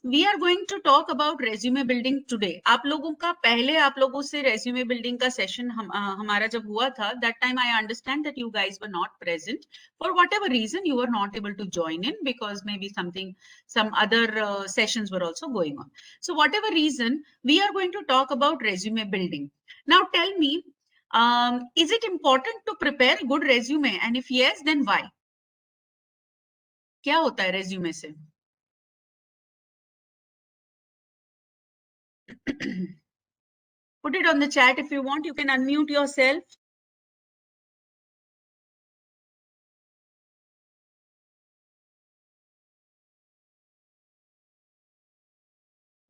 we are going to talk about resume building today. आप लोगों का पहले आप लोगों से resume building का session हमारा जब हुआ था, that time I understand that you guys were not present for whatever reason. You were not able to join in because maybe some other sessions were also going on. So whatever reason, we are going to talk about resume building. Now tell me, is it important to prepare a good resume, and if yes, then why? क्या होता है resume से? Put it on the chat if you want. You can unmute yourself.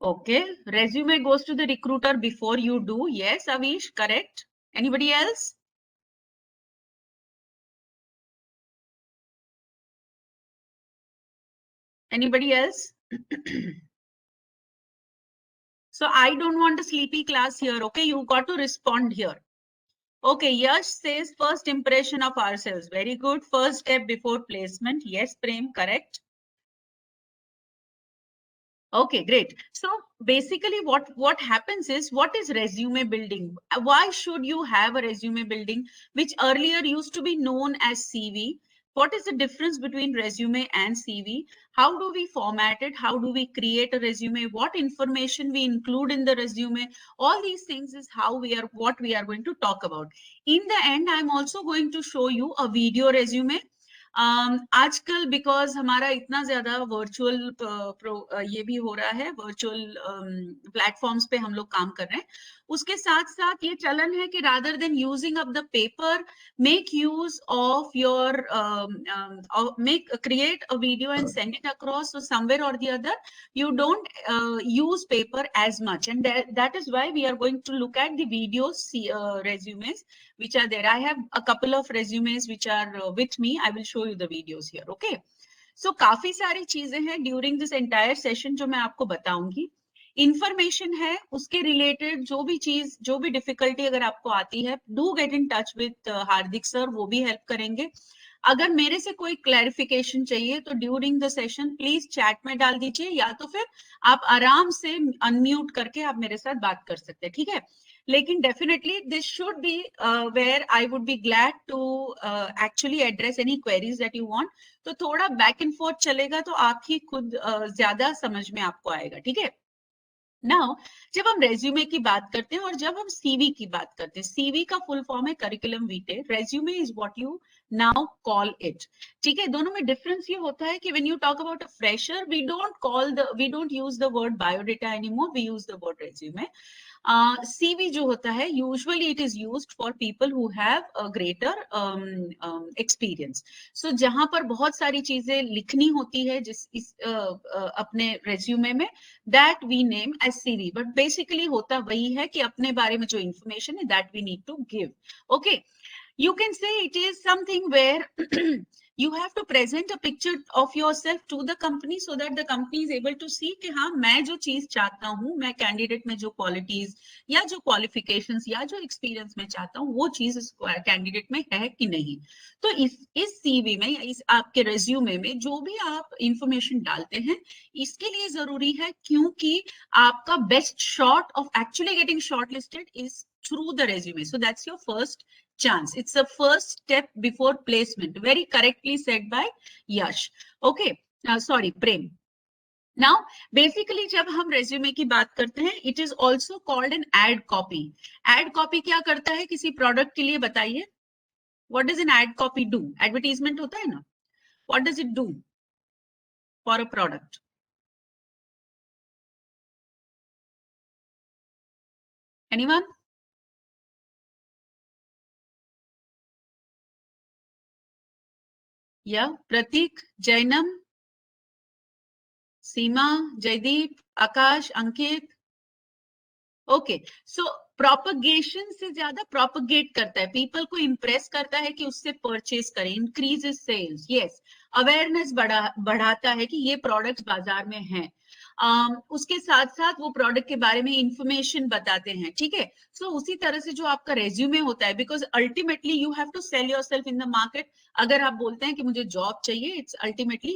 Okay, resume goes to the recruiter before you do. Yes, Avish, correct. Anybody else? Anybody else? So I don't want a sleepy class here. Okay, you got to respond here. Okay, Yash says first impression of ourselves. Very good. First step before placement. Yes, Prem, correct. Okay, great. So basically what happens is, what is resume building? Why should you have a resume building, which earlier used to be known as CV? What is the difference between resume and CV? How do we format it? How do we create a resume? What information we include in the resume? All these things is what we are going to talk about. In the end, I'm also going to show you a video resume. आजकल because हमारा इतना ज्यादा virtual ये भी हो रहा है, virtual platforms पे हम लोग काम कर रहे हैं, उसके साथ साथ ये चलन है कि rather than using up the paper, make use of your make create a video and send it across, so somewhere or the other you don't use paper as much, and that is why we are going to look at the videos, resumes which are there. I have a couple of resumes which are with me. I will show you the videos here. Okay, so काफी सारी चीजें हैं during this entire session जो मैं आपको बताऊंगी. Information है, उसके रिलेटेड जो भी चीज, जो भी डिफिकल्टी अगर आपको आती है, do get in touch with Hardik sir, वो भी हेल्प करेंगे. अगर मेरे से कोई क्लैरिफिकेशन चाहिए तो during the session please chat में डाल दीजिए, या तो फिर आप आराम से अनम्यूट करके आप मेरे साथ बात कर सकते हैं, ठीक है. लेकिन definitely this should be where I would be glad to actually address any queries that you want. तो थोड़ा बैक एंड फोर्थ चलेगा तो आप ही खुद ज्यादा समझ में आपको आएगा, ठीक है. नाउ जब हम रेज्यूमे की बात करते हैं और जब हम सीवी की बात करते हैं, सीवी का फुल फॉर्म है curriculum vitae, resume is what you now call it. ठीक है, दोनों में डिफरेंस ये होता है कि when you talk about a fresher, we don't use the word biodata anymore, we use the word resume. CV जो होता है, usually it is used for people who have a greater experience. So जहां पर बहुत सारी चीजें लिखनी होती है अपने रेज्यूमे में, that we name as CV, but basically होता वही है कि अपने बारे में जो information है that we need to give. Okay, you can say it is something where you have to present a picture of yourself to the company so that the company is able to see कि हाँ, मैं जो चीज चाहता हूँ, मैं candidate में जो क्वालिटीज या जो क्वालिफिकेशंस या जो एक्सपीरियंस में चाहता हूँ, वो चीज इस कैंडिडेट में है कि नहीं. तो इस सीवी में या इस आपके रेज्यूमे में जो भी आप इंफॉर्मेशन डालते हैं, इसके लिए जरूरी है क्योंकि आपका best shot of actually getting shortlisted is through the resume. So that's your first chance. It's the first step before placement. Very correctly said by Yash. Okay, sorry, Prem. Now, basically जब हम resume की बात करते हैं, it is also called an ad copy. Ad copy क्या करता है किसी product के लिए, बताइए. What does an ad copy do? Advertisement होता है ना. What does it do for a product? Anyone? Yeah, Pratik, Jainam, Seema, Jaideep, Akash, Ankit. Okay, so propagation से ज्यादा प्रोपगेट करता है, पीपल को इंप्रेस करता है कि उससे परचेज करें, इंक्रीज सेल्स. यस, अवेयरनेस बढ़ाता है कि ये प्रोडक्ट्स बाजार में हैं। उसके साथ साथ वो प्रोडक्ट के बारे में इंफॉर्मेशन बताते हैं, ठीक है। सो उसी तरह से जो आपका रेज्यूमे होता है, because ultimately you have to sell yourself in the market. अगर आप बोलते हैं कि मुझे जॉब चाहिए, it's ultimately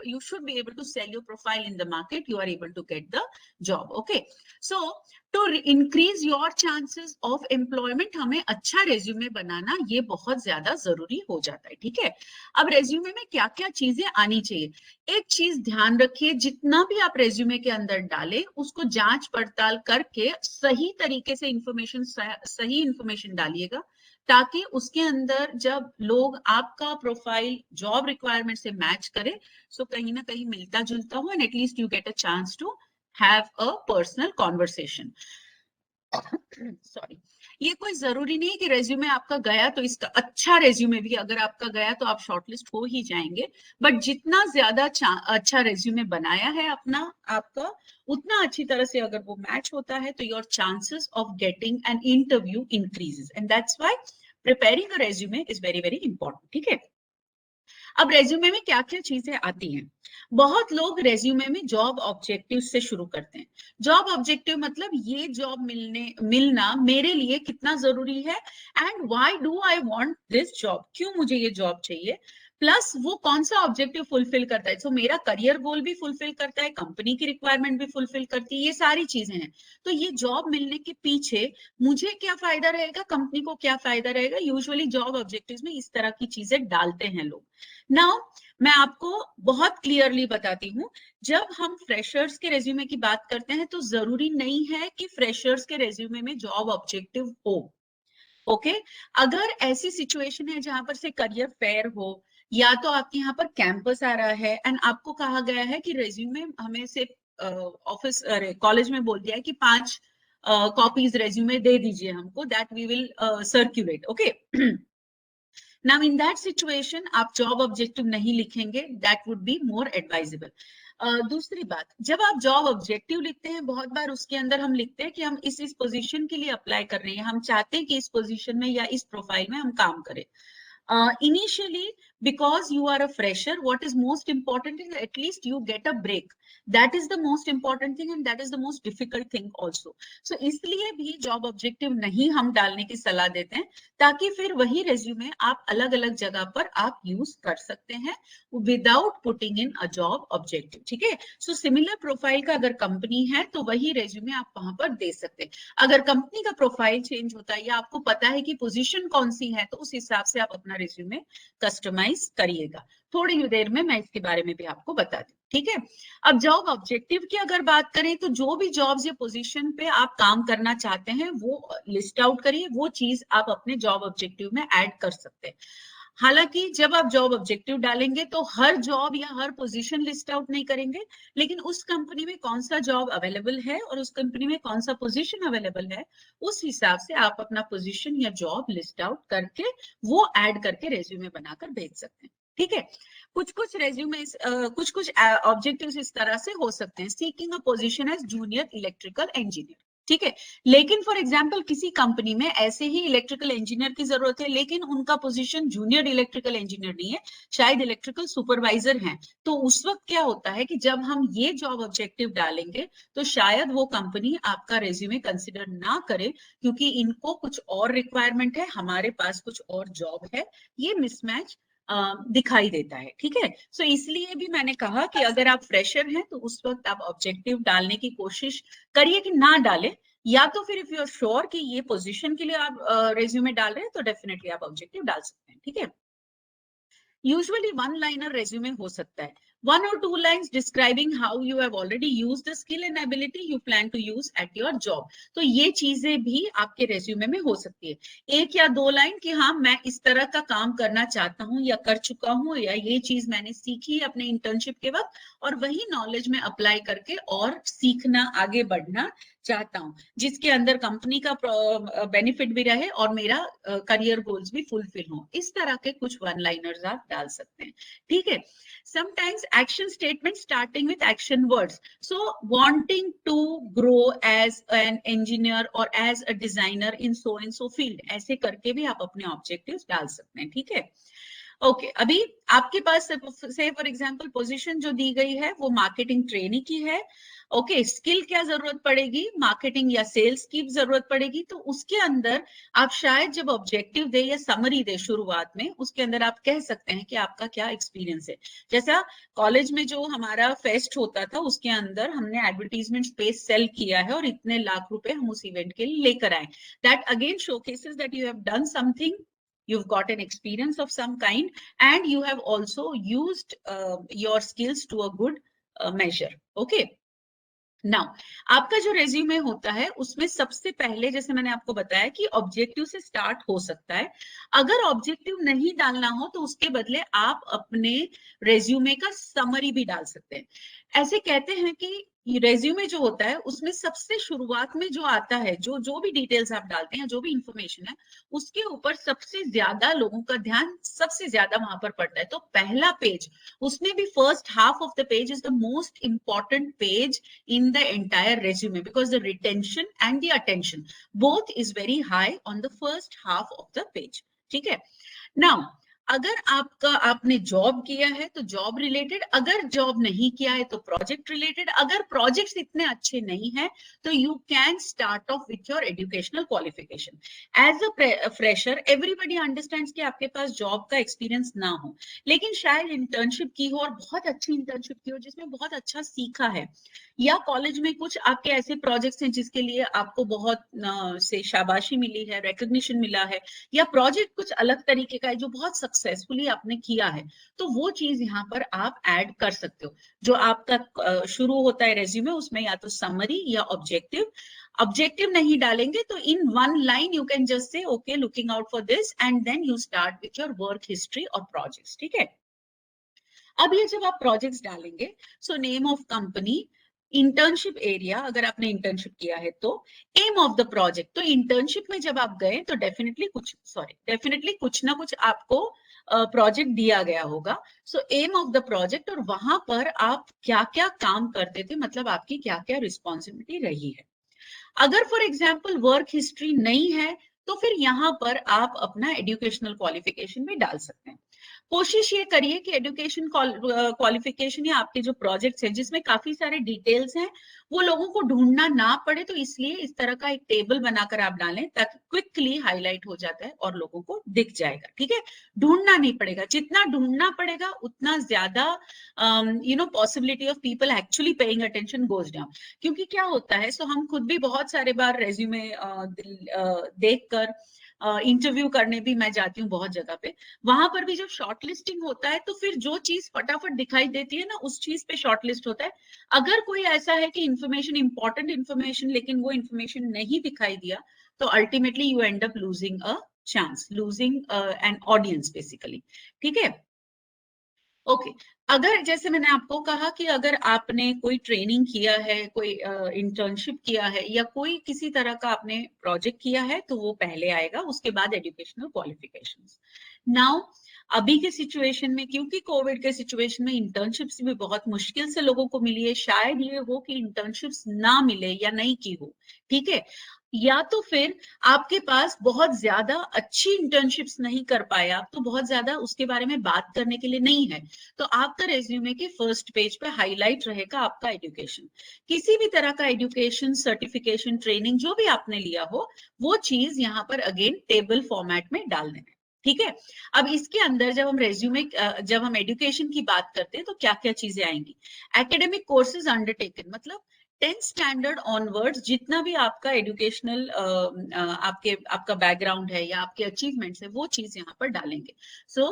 you should be able to sell your profile in the market, you are able to get the job. Okay, so to increase your chances of employment हमें अच्छा resume बनाना ये बहुत ज्यादा जरूरी हो जाता है, ठीक है। अब रेज्यूमे में क्या क्या चीजें आनी चाहिए, एक चीज ध्यान रखिए, जितना भी आप रेज्यूमे के अंदर डालें उसको जांच पड़ताल करके सही तरीके से सही इंफॉर्मेशन डालिएगा, ताकि उसके अंदर जब लोग आपका प्रोफाइल जॉब रिक्वायरमेंट से मैच करे, सो कहीं ना कहीं मिलता जुलता हो, and at least you get a chance to have a personal conversation. Sorry, ये कोई जरूरी नहीं कि रेज्यूमे आपका गया तो इसका अच्छा रेज्यूमे भी अगर आपका गया तो आप शॉर्टलिस्ट हो ही जाएंगे, बट जितना ज्यादा अच्छा रेज्यूमे बनाया है अपना आपका, उतना अच्छी तरह से अगर वो मैच होता है तो your chances of getting an interview increases, and that's why preparing a resume is very very important, ठीक है। अब रेज्यूमे में क्या क्या चीजें आती हैं, बहुत लोग रेज्यूमे में जॉब ऑब्जेक्टिव से शुरू करते हैं। जॉब ऑब्जेक्टिव मतलब ये जॉब मिलना मेरे लिए कितना जरूरी है, and why do I want this job, क्यों मुझे ये जॉब चाहिए, प्लस वो कौन सा ऑब्जेक्टिव फुलफिल करता है। सो मेरा करियर गोल भी फुलफिल करता है, कंपनी की रिक्वायरमेंट भी फुलफिल करती है, ये सारी चीजें हैं। तो ये जॉब मिलने के पीछे मुझे क्या फायदा रहेगा, कंपनी को क्या फायदा रहेगा, यूजुअली जॉब ऑब्जेक्टिव्स में इस तरह की चीजें डालते हैं लोग। नाउ मैं आपको बहुत क्लियरली बताती हूँ, जब हम फ्रेशर्स के रेज्यूमे की बात करते हैं तो जरूरी नहीं है कि फ्रेशर्स के रेज्यूमे में जॉब ऑब्जेक्टिव हो। ओके, अगर ऐसी सिचुएशन है जहां पर से करियर फेयर हो, या तो आपके यहाँ पर कैंपस आ रहा है एंड आपको कहा गया है कि रेज्यूमे हमें से ऑफिस कॉलेज में बोल दिया है कि 5 कॉपीज रेज्यूमे दे दीजिए हमको, that we will circulate. Okay, now in that situation आप जॉब ऑब्जेक्टिव नहीं लिखेंगे, that would be more advisable. दूसरी बात, जब आप जॉब ऑब्जेक्टिव लिखते हैं, बहुत बार उसके अंदर हम लिखते हैं कि हम इस पोजीशन के लिए अप्लाई कर रहे हैं, हम चाहते हैं कि इस पोजीशन में या इस प्रोफाइल में हम काम करें। Initially, because you are a fresher, what is most important is at least you get a break. That is the most important thing, and that is the most difficult thing also. So इसलिए भी job objective नहीं हम डालने की सलाह देते हैं, ताकि फिर वही resume आप अलग अलग जगह पर आप use कर सकते हैं without putting in a job objective, ठीक है। So similar profile का अगर कंपनी है तो वही resume आप वहां पर दे सकते हैं। अगर कंपनी का प्रोफाइल चेंज होता है या आपको पता है कि पोजीशन कौन सी है, तो उस हिसाब से आप अपना रिज्यूमे कस्टमाइज करिएगा। थोड़ी ही देर में मैं इसके बारे में भी आपको बता दूं, ठीक है। अब जॉब ऑब्जेक्टिव की अगर बात करें तो जो भी जॉब्स या पोजीशन पे आप काम करना चाहते हैं वो लिस्ट आउट करिए, वो चीज आप अपने जॉब ऑब्जेक्टिव में ऐड कर सकते हैं। हालांकि जब आप जॉब ऑब्जेक्टिव डालेंगे तो हर जॉब या हर पोजीशन लिस्ट आउट नहीं करेंगे, लेकिन उस कंपनी में कौन सा जॉब अवेलेबल है और उस कंपनी में कौन सा पोजीशन अवेलेबल है, उस हिसाब से आप अपना पोजीशन या जॉब लिस्ट आउट करके वो ऐड करके रेज्यूमे बनाकर भेज सकते हैं, ठीक है। कुछ कुछ रेज्यूमे कुछ कुछ ऑब्जेक्टिव्स इस तरह से हो सकते हैं, seeking a position as junior electrical engineer, ठीक है। लेकिन फॉर एग्जांपल किसी कंपनी में ऐसे ही इलेक्ट्रिकल इंजीनियर की जरूरत है, लेकिन उनका पोजीशन जूनियर इलेक्ट्रिकल इंजीनियर नहीं है, शायद इलेक्ट्रिकल सुपरवाइजर हैं, तो उस वक्त क्या होता है कि जब हम ये जॉब ऑब्जेक्टिव डालेंगे तो शायद वो कंपनी आपका रेज्यूमे कंसिडर ना करे, क्योंकि इनको कुछ और रिक्वायरमेंट है, हमारे पास कुछ और जॉब है, ये मिसमैच दिखाई देता है, ठीक है। सो इसलिए भी मैंने कहा कि अगर आप फ्रेशर हैं तो उस वक्त आप ऑब्जेक्टिव डालने की कोशिश करिए कि ना डालें, या तो फिर इफ यू आर श्योर कि ये पोजीशन के लिए आप रेज्यूमे डाल रहे हैं तो डेफिनेटली आप ऑब्जेक्टिव डाल सकते हैं, ठीक है। यूजुअली वन लाइनर रेज्यूमे हो सकता है, 1 or 2 lines describing how you have already used the skill and ability you plan to use at your job. तो ये चीजें भी आपके रेज्यूमे में हो सकती है, 1 या 2 लाइन कि हाँ मैं इस तरह का काम करना चाहता हूँ या कर चुका हूँ, या ये चीज मैंने सीखी अपने इंटर्नशिप के वक्त और वही नॉलेज में अप्लाई करके और सीखना आगे बढ़ना चाहता हूँ, जिसके अंदर कंपनी का बेनिफिट भी रहे और मेरा करियर गोल्स भी फुलफिल हो। इस तरह के कुछ वन लाइनर्स आप डाल सकते हैं, ठीक है। Sometimes action statements starting with action words. So wanting to grow as an engineer or as a designer in so and so field, ऐसे करके भी आप अपने objectives डाल सकते हैं, ठीक है। ओके अभी आपके पास से फॉर एग्जांपल पोजीशन जो दी गई है वो मार्केटिंग ट्रेनी की है। ओके स्किल क्या जरूरत पड़ेगी, मार्केटिंग या सेल्स की जरूरत पड़ेगी। तो उसके अंदर आप शायद जब ऑब्जेक्टिव दे या समरी दे शुरुआत में, उसके अंदर आप कह सकते हैं कि आपका क्या एक्सपीरियंस है। जैसा कॉलेज में जो हमारा फेस्ट होता था उसके अंदर हमने एडवर्टीजमेंट स्पेस सेल किया है और इतने लाख रुपए हम उस इवेंट के लिए लेकर आए। That again showcases that you have done something, you've got an experience of some kind, and you have also used your skills to a good measure. Okay, now आपका जो रेज्यूमे होता है उसमें सबसे पहले जैसे मैंने आपको बताया कि ऑब्जेक्टिव से स्टार्ट हो सकता है। अगर ऑब्जेक्टिव नहीं डालना हो तो उसके बदले आप अपने रेज्यूमे का समरी भी डाल सकते हैं। ऐसे कहते हैं कि रेज्यूमे जो होता है उसमें सबसे शुरुआत में जो आता है, जो भी डिटेल्स आप डालते हैं, जो भी इंफॉर्मेशन है, उसके ऊपर सबसे ज्यादा लोगों का ध्यान सबसे ज्यादा वहां पर पड़ता है। तो पहला पेज, उसमें भी first half of the page is the most important page in the entire resume, because the retention and the attention both is very high on the first half of the page. ठीक है। Now अगर आपने job किया है तो job related, अगर job नहीं किया है तो प्रोजेक्ट रिलेटेड, अगर प्रोजेक्ट्स इतने अच्छे नहीं है तो you can start off with your educational qualification. As a fresher everybody understands कि आपके पास जॉब का एक्सपीरियंस ना हो, लेकिन शायद इंटर्नशिप की हो और बहुत अच्छी इंटर्नशिप की हो जिसमें बहुत अच्छा सीखा है, या कॉलेज में कुछ आपके ऐसे प्रोजेक्ट्स हैं जिसके लिए आपको बहुत से शाबाशी मिली है, रिकॉग्निशन मिला है, या प्रोजेक्ट कुछ अलग तरीके का है जो बहुत सक्सेसफुली आपने किया है, तो वो चीज यहाँ पर आप ऐड कर सकते हो। जो आपका शुरू होता है रेज्यूमे उसमें या तो समरी या ऑब्जेक्टिव। ऑब्जेक्टिव नहीं डालेंगे तो in one line you can just say okay looking out for this, and then you start with your work history और प्रोजेक्ट्स। ठीक है। अब ये जब आप प्रोजेक्ट्स डालेंगे, so name of company, internship area अगर आपने इंटर्नशिप किया है तो, एम ऑफ द प्रोजेक्ट, तो इंटर्नशिप में जब आप गए तो डेफिनेटली कुछ ना कुछ आपको प्रोजेक्ट दिया गया होगा। सो एम ऑफ द प्रोजेक्ट, और वहां पर आप क्या क्या काम करते थे, मतलब आपकी क्या क्या रिस्पॉन्सिबिलिटी रही है। अगर फॉर एग्जाम्पल वर्क हिस्ट्री नहीं है तो फिर यहाँ पर आप अपना एजुकेशनल क्वालिफिकेशन भी डाल सकते हैं। कोशिश ये करिए कि एजुकेशन क्वालिफिकेशन या आपके जो प्रोजेक्ट्स हैं जिसमें काफी सारे डिटेल्स हैं वो लोगों को ढूंढना ना पड़े, तो इसलिए इस तरह का एक टेबल बनाकर आप डालें ताकि क्विकली हाईलाइट हो जाता है और लोगों को दिख जाएगा। ठीक है, ढूंढना नहीं पड़ेगा, जितना ढूंढना पड़ेगा उतना ज्यादा possibility of people actually paying attention goes down. क्योंकि क्या होता है, सो हम खुद भी बहुत सारे बार रेज्यूमे देखकर इंटरव्यू करने भी मैं जाती हूँ बहुत जगह पे, वहां पर भी जब शॉर्ट लिस्टिंग होता है तो फिर जो चीज फटाफट दिखाई देती है ना उस चीज पे शॉर्ट लिस्ट होता है। अगर कोई ऐसा है कि इंफॉर्मेशन, इंपॉर्टेंट इंफॉर्मेशन, लेकिन वो इंफॉर्मेशन नहीं दिखाई दिया, तो ultimately you end up losing a chance, losing an audience basically. ठीक है। ओके अगर जैसे मैंने आपको कहा कि अगर आपने कोई ट्रेनिंग किया है, कोई इंटर्नशिप किया है, या कोई किसी तरह का आपने प्रोजेक्ट किया है तो वो पहले आएगा, उसके बाद एजुकेशनल क्वालिफिकेशंस। नाउ अभी के सिचुएशन में, क्योंकि कोविड के सिचुएशन में इंटर्नशिप्स भी बहुत मुश्किल से लोगों को मिली है, शायद ये हो कि इंटर्नशिप्स ना मिले या नहीं की हो। ठीक है, या तो फिर आपके पास बहुत ज्यादा अच्छी इंटर्नशिप्स नहीं कर पाए आप, तो बहुत ज्यादा उसके बारे में बात करने के लिए नहीं है, तो आपका रेज्यूमे के फर्स्ट पेज पे हाईलाइट रहेगा आपका एजुकेशन। किसी भी तरह का एजुकेशन, सर्टिफिकेशन, ट्रेनिंग जो भी आपने लिया हो, वो चीज यहाँ पर अगेन टेबल फॉर्मेट में डाल देना। ठीक है। अब इसके अंदर जब हम रेज्यूमे, जब हम एजुकेशन की बात करते हैं तो क्या क्या चीजें आएंगी। एकेडमिक कोर्सेज अंडरटेकन, मतलब 10th स्टैंडर्ड ऑनवर्ड्स जितना भी आपका एजुकेशनल आपका बैकग्राउंड है या आपके अचीवमेंट्स है वो चीज यहाँ पर डालेंगे। सो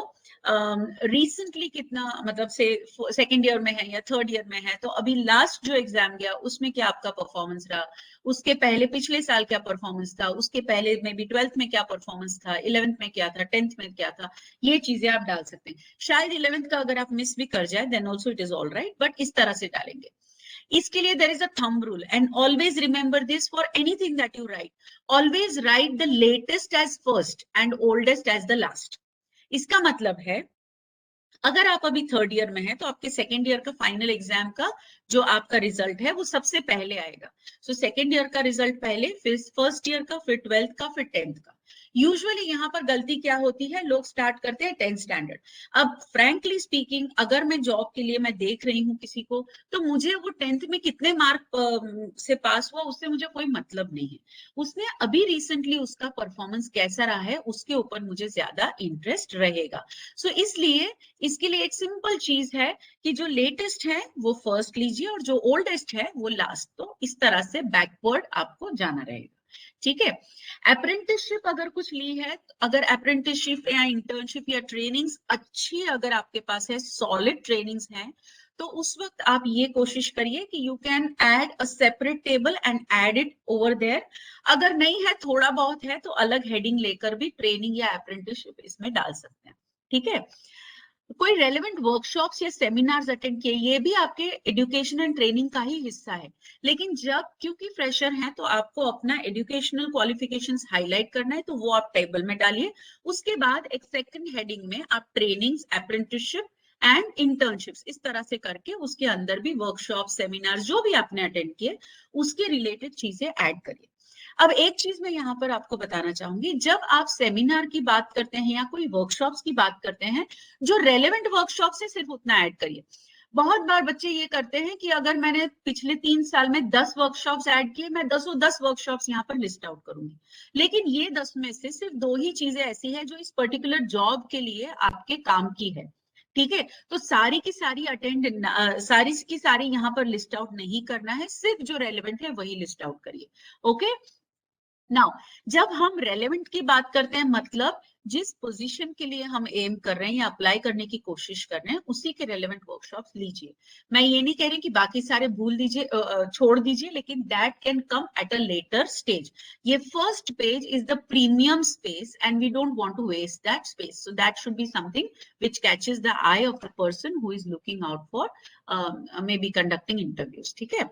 रिसेंटली कितना, मतलब से सेकेंड ईयर में है या थर्ड ईयर में है तो अभी लास्ट जो एग्जाम गया उसमें क्या आपका परफॉर्मेंस रहा, उसके पहले पिछले साल क्या परफॉर्मेंस था, उसके पहले में भी 12th में क्या परफॉर्मेंस था, 11th में क्या था, 10th में क्या था, ये चीजें आप डाल सकते हैं। शायद 11th का अगर आप मिस भी कर जाए then also it is all right, but इस तरह से डालेंगे। इसके लिए there is a thumb rule and always remember this for anything that you write. Always write the latest as first and oldest as the last. इसका मतलब है अगर आप अभी थर्ड ईयर में हैं तो आपके सेकेंड ईयर का फाइनल एग्जाम का जो आपका रिजल्ट है वो सबसे पहले आएगा। सो सेकेंड ईयर का रिजल्ट पहले, फिर फर्स्ट ईयर का, फिर 12th का, फिर 10th का। यूजुअली यहाँ पर गलती क्या होती है, लोग स्टार्ट करते हैं 10th स्टैंडर्ड। अब फ्रैंकली स्पीकिंग, अगर मैं जॉब के लिए मैं देख रही हूँ किसी को, तो मुझे वो 10th में कितने मार्क से पास हुआ उससे मुझे कोई मतलब नहीं है। उसने अभी रिसेंटली उसका परफॉर्मेंस कैसा रहा है उसके ऊपर मुझे ज्यादा इंटरेस्ट रहेगा। सो इसलिए इसके लिए एक सिंपल चीज है कि जो लेटेस्ट है वो फर्स्ट लीजिए और जो ओल्डेस्ट है वो लास्ट। तो इस तरह से बैकवर्ड आपको जाना रहेगा, ठीक है। अप्रेंटिसशिप अगर कुछ ली है, अगर अप्रेंटिसशिप या इंटर्नशिप या ट्रेनिंग्स अच्छी अगर आपके पास है, सॉलिड ट्रेनिंग्स हैं, तो उस वक्त आप ये कोशिश करिए कि you can add a separate table and add it over there. अगर नहीं है, थोड़ा बहुत है, तो अलग हेडिंग लेकर भी ट्रेनिंग या अप्रेंटिसशिप इसमें डाल सकते हैं, ठीक है। कोई रेलेवेंट वर्कशॉप्स या सेमिनार्स अटेंड किए, ये भी आपके एजुकेशन एंड ट्रेनिंग का ही हिस्सा है। लेकिन जब क्योंकि फ्रेशर हैं तो आपको अपना एजुकेशनल क्वालिफिकेशंस हाईलाइट करना है, तो वो आप टेबल में डालिए। उसके बाद एक सेकंड हेडिंग में आप ट्रेनिंग्स, अप्रेंटिसशिप एंड इंटर्नशिप्स इस तरह से करके उसके अंदर भी वर्कशॉप, सेमिनार जो भी आपने अटेंड किए उसके रिलेटेड चीजें ऐड करिए। अब एक चीज मैं यहाँ पर आपको बताना चाहूंगी, जब आप सेमिनार की बात करते हैं या कोई वर्कशॉप्स की बात करते हैं, जो रेलेवेंट वर्कशॉप्स है सिर्फ उतना ऐड करिए। बहुत बार बच्चे ये करते हैं कि अगर मैंने पिछले 3 साल में 10 वर्कशॉप्स ऐड किए, मैं 10 वर्कशॉप्स यहाँ पर लिस्ट आउट करूंगी। लेकिन ये 10 में से सिर्फ 2 ही चीजें ऐसी है जो इस पर्टिकुलर जॉब के लिए आपके काम की है, ठीक है। तो सारी की सारी सारी की सारी यहाँ पर लिस्ट आउट नहीं करना है, सिर्फ जो रेलेवेंट है वही लिस्ट आउट करिए, ओके। नाउ जब हम रेलेवेंट की बात करते हैं, मतलब जिस पोजीशन के लिए हम एम कर रहे हैं या अप्लाई करने की कोशिश कर रहे हैं उसी के रेलेवेंट वर्कशॉप्स लीजिए। मैं ये नहीं कह रही कि बाकी सारे भूल दीजिए, छोड़ दीजिए, लेकिन that can come at a later stage. ये first page is the premium space and we don't want to waste that space, so that should be something which catches the eye of the person who is looking out for maybe conducting interviews, ठीक है।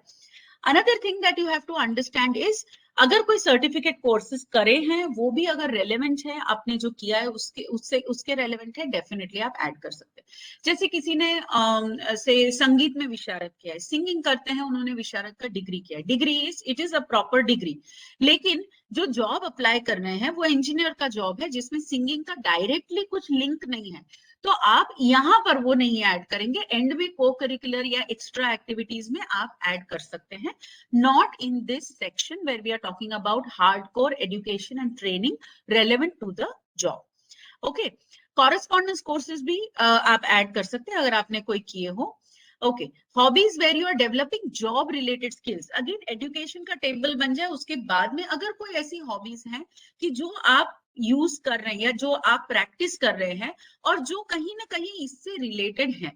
Another thing that you have to understand is, अगर कोई certificate courses करे हैं वो भी अगर relevant है, आपने जो किया है उसके रेलेवेंट है, डेफिनेटली आप ऐड कर सकते हैं। जैसे किसी ने से संगीत में विशारद किया है, सिंगिंग करते हैं, उन्होंने विशारद का डिग्री किया है, degree it is a proper degree. लेकिन जो जॉब अप्लाई कर रहे हैं वो इंजीनियर का जॉब है जिसमें सिंगिंग का डायरेक्टली कुछ लिंक नहीं है, तो आप यहाँ पर वो नहीं ऐड करेंगे, एंड में को करिकुलर या एक्स्ट्रा एक्टिविटीज में आप ऐड कर सकते हैं। Not in this section where we are talking about hardcore education and training relevant to the job. Okay, correspondence courses भी आप ऐड कर सकते हैं अगर आपने कोई किए हो। Okay, hobbies where you are developing job related skills, again education का टेबल बन जाए, उसके बाद में अगर कोई ऐसी हॉबीज हैं कि जो आप यूज कर रहे हैं या जो आप प्रैक्टिस कर रहे हैं और जो कहीं ना कहीं इससे रिलेटेड है,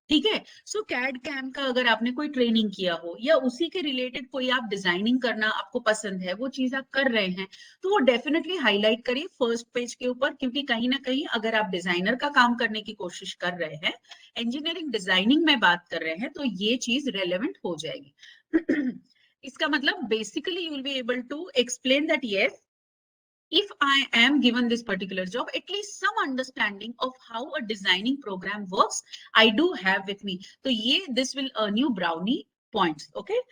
ठीक है। सो कैड कैम का अगर आपने कोई ट्रेनिंग किया हो या उसी के रिलेटेड कोई आप डिजाइनिंग करना आपको पसंद है, वो चीज आप कर रहे हैं, तो वो डेफिनेटली हाईलाइट करिए फर्स्ट पेज के ऊपर, क्योंकि कहीं ना कहीं अगर आप डिजाइनर का काम करने की कोशिश कर रहे हैं, इंजीनियरिंग डिजाइनिंग में बात कर रहे हैं, तो ये चीज रेलेवेंट हो जाएगी। इसका मतलब basically you will be able to explain that yes, if I am given this particular job, at least some understanding of how a designing program works, I do have with me. So this will earn you brownie points. Okay.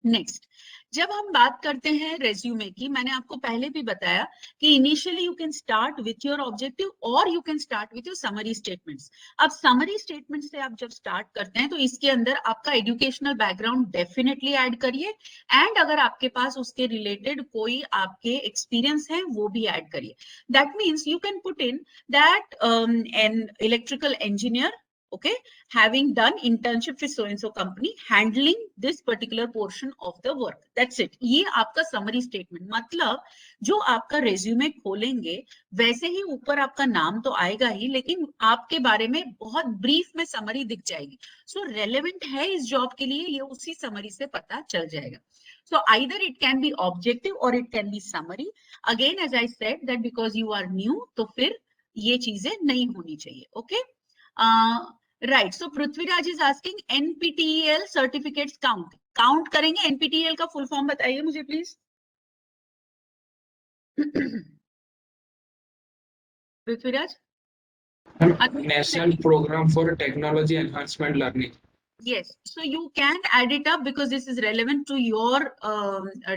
Next, जब हम बात करते हैं resume की, मैंने आपको पहले भी बताया कि initially you can start with your objective और you can start with your summary statements. अब समरी स्टेटमेंट से आप जब स्टार्ट करते हैं तो इसके अंदर आपका एजुकेशनल बैकग्राउंड डेफिनेटली ऐड करिए, एंड अगर आपके पास उसके रिलेटेड कोई आपके एक्सपीरियंस है वो भी ऐड करिए। That means you can put in that N electrical engineer, okay, having done internship with so and so company, handling this particular portion of the work, that's it. ये आपका summary statement, मतलब जो आपका resume खोलेंगे वैसे ही ऊपर आपका नाम तो आएगा ही, लेकिन आपके बारे में बहुत ब्रीफ में समरी दिख जाएगी। सो रेलेवेंट है इस जॉब के लिए, ये उसी समरी से पता चल जाएगा। So either it can be objective or it can be summary. Again, as I said that because you are new, तो फिर ये चीजें नहीं होनी चाहिए, okay? Right, so Prithviraj is asking NPTEL certificates count करेंगे? एनपीटीईएल का फुल फॉर्म बताइए मुझे please. Prithviraj, national programme for technology enhancement learning. Yes, so you can add it up because this is relevant to your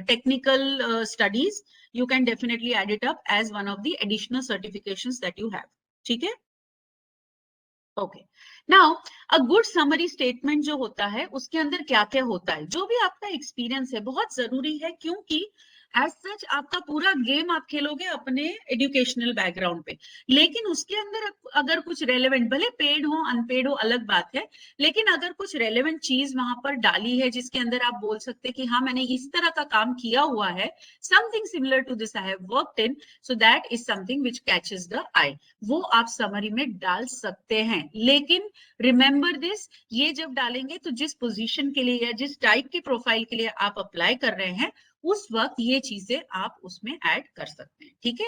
technical studies. You can definitely add it up as one of the additional certifications that you have. ठीक है? Okay, now a good summary statement जो होता है उसके अंदर क्या क्या होता है, जो भी आपका एक्सपीरियंस है बहुत जरूरी है, क्योंकि एज सच आपका पूरा गेम आप खेलोगे अपने एजुकेशनल बैकग्राउंड पे, लेकिन उसके अंदर अगर कुछ रेलेवेंट, भले पेड हो अनपेड हो अलग बात है, लेकिन अगर कुछ रेलेवेंट चीज वहां पर डाली है जिसके अंदर आप बोल सकते हैं कि हाँ मैंने इस तरह का काम किया हुआ है, something similar to this I have worked in, so that is something which catches the eye, वो आप समरी में डाल सकते हैं। लेकिन रिमेंबर दिस, ये जब डालेंगे तो जिस पोजीशन के लिए या जिस टाइप की प्रोफाइल के लिए आप अप्लाई कर रहे हैं उस वक्त ये चीजें आप उसमें ऐड कर सकते हैं। ठीक है,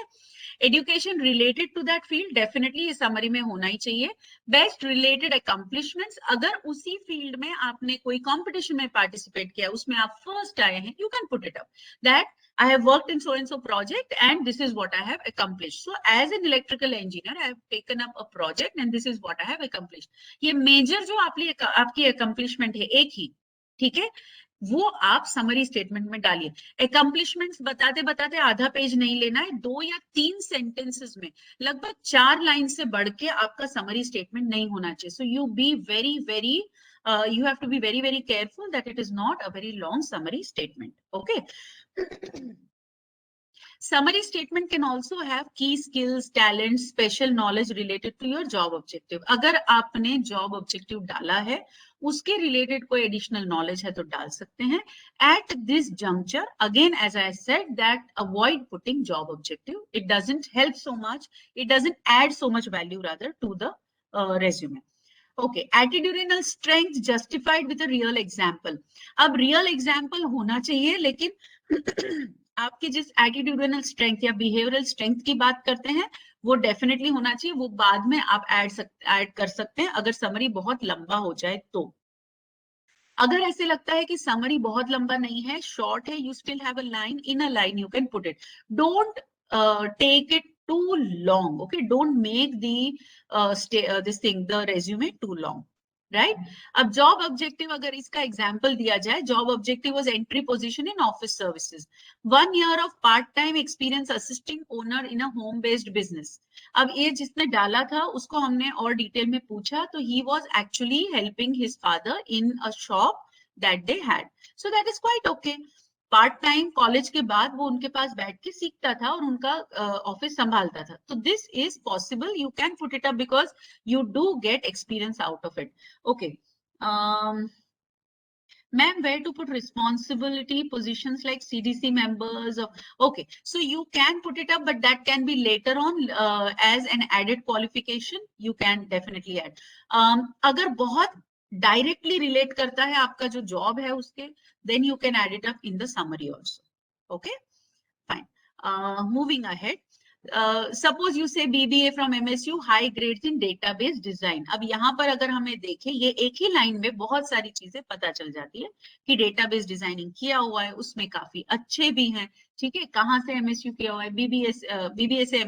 education related to that field definitely ये समरी में होना ही चाहिए। बेस्ट रिलेटेड अकम्पलिशमेंट्स, अगर उसी फील्ड में आपने कोई कंपटीशन में पार्टिसिपेट किया, उसमें आप फर्स्ट आए हैं, you can put it up that I have worked in so and so project and this is what I have accomplished. So as an electrical engineer, I have taken up a project and this is what I have accomplished. ये major जो आपकी accomplishment है एक ही, ठीक है, वो आप summary statement में डालिए। अकम्पलिशमेंट्स बताते बताते आधा पेज नहीं लेना है, 2 या 3 सेंटेंसेस में लगभग 4 लाइन से बढ़ के आपका समरी स्टेटमेंट नहीं होना चाहिए। So you B very very you have to be very very careful that it is not a very long summary statement. Okay. Summary statement can also have key skills, talents, special knowledge related to your job objective. अगर आपने job objective डाला है, उसके related कोई additional knowledge है तो डाल सकते हैं. At this juncture, again, as I said, that avoid putting job objective. It doesn't help so much. It doesn't add so much value rather to the resume. Okay, attitudinal strength justified with a real example. अब real example होना चाहिए, लेकिन आपकी जिस attitudinal strength या behavioural strength की बात करते हैं वो डेफिनेटली होना चाहिए, वो बाद में आप ऐड कर सकते हैं अगर समरी बहुत लंबा हो जाए तो। अगर ऐसे लगता है कि समरी बहुत लंबा नहीं है, शॉर्ट है, you still have a line, in a line you can put it, don't take it too long. Okay, don't make this thing, the resume, too long, right? अब job objective अगर इसका example दिया जाए, job objective was entry position in office services, 1 year of part-time experience assisting owner in a home-based business. अब ये जिसने डाला था उसको हमने और डिटेल में पूछा तो he was actually helping his father in a shop that they had, so that is quite okay. Part time college के बाद वो उनके पास बैठ के सीखता था और उनका ऑफिस संभालता था, तो this is possible, you can put it up because you do get experience out of it. Okay ma'am, where to put responsibility positions like CDC members? Okay, so you can put it up, but that can be later on as an added qualification. You can definitely add. अगर बहुत directly relate करता है आपका जो job है उसके, then you can add it up in the summary also. Okay, fine. Moving ahead. Suppose you से BBA from MSU, high grades in database design. अब यहाँ पर अगर हमें देखें, ये एक ही लाइन में बहुत सारी चीजें पता चल जाती है कि डेटाबेस डिजाइनिंग किया हुआ है, उसमें काफी अच्छे भी हैं. ठीक है, कहाँ से MSU किया हुआ है, BBA से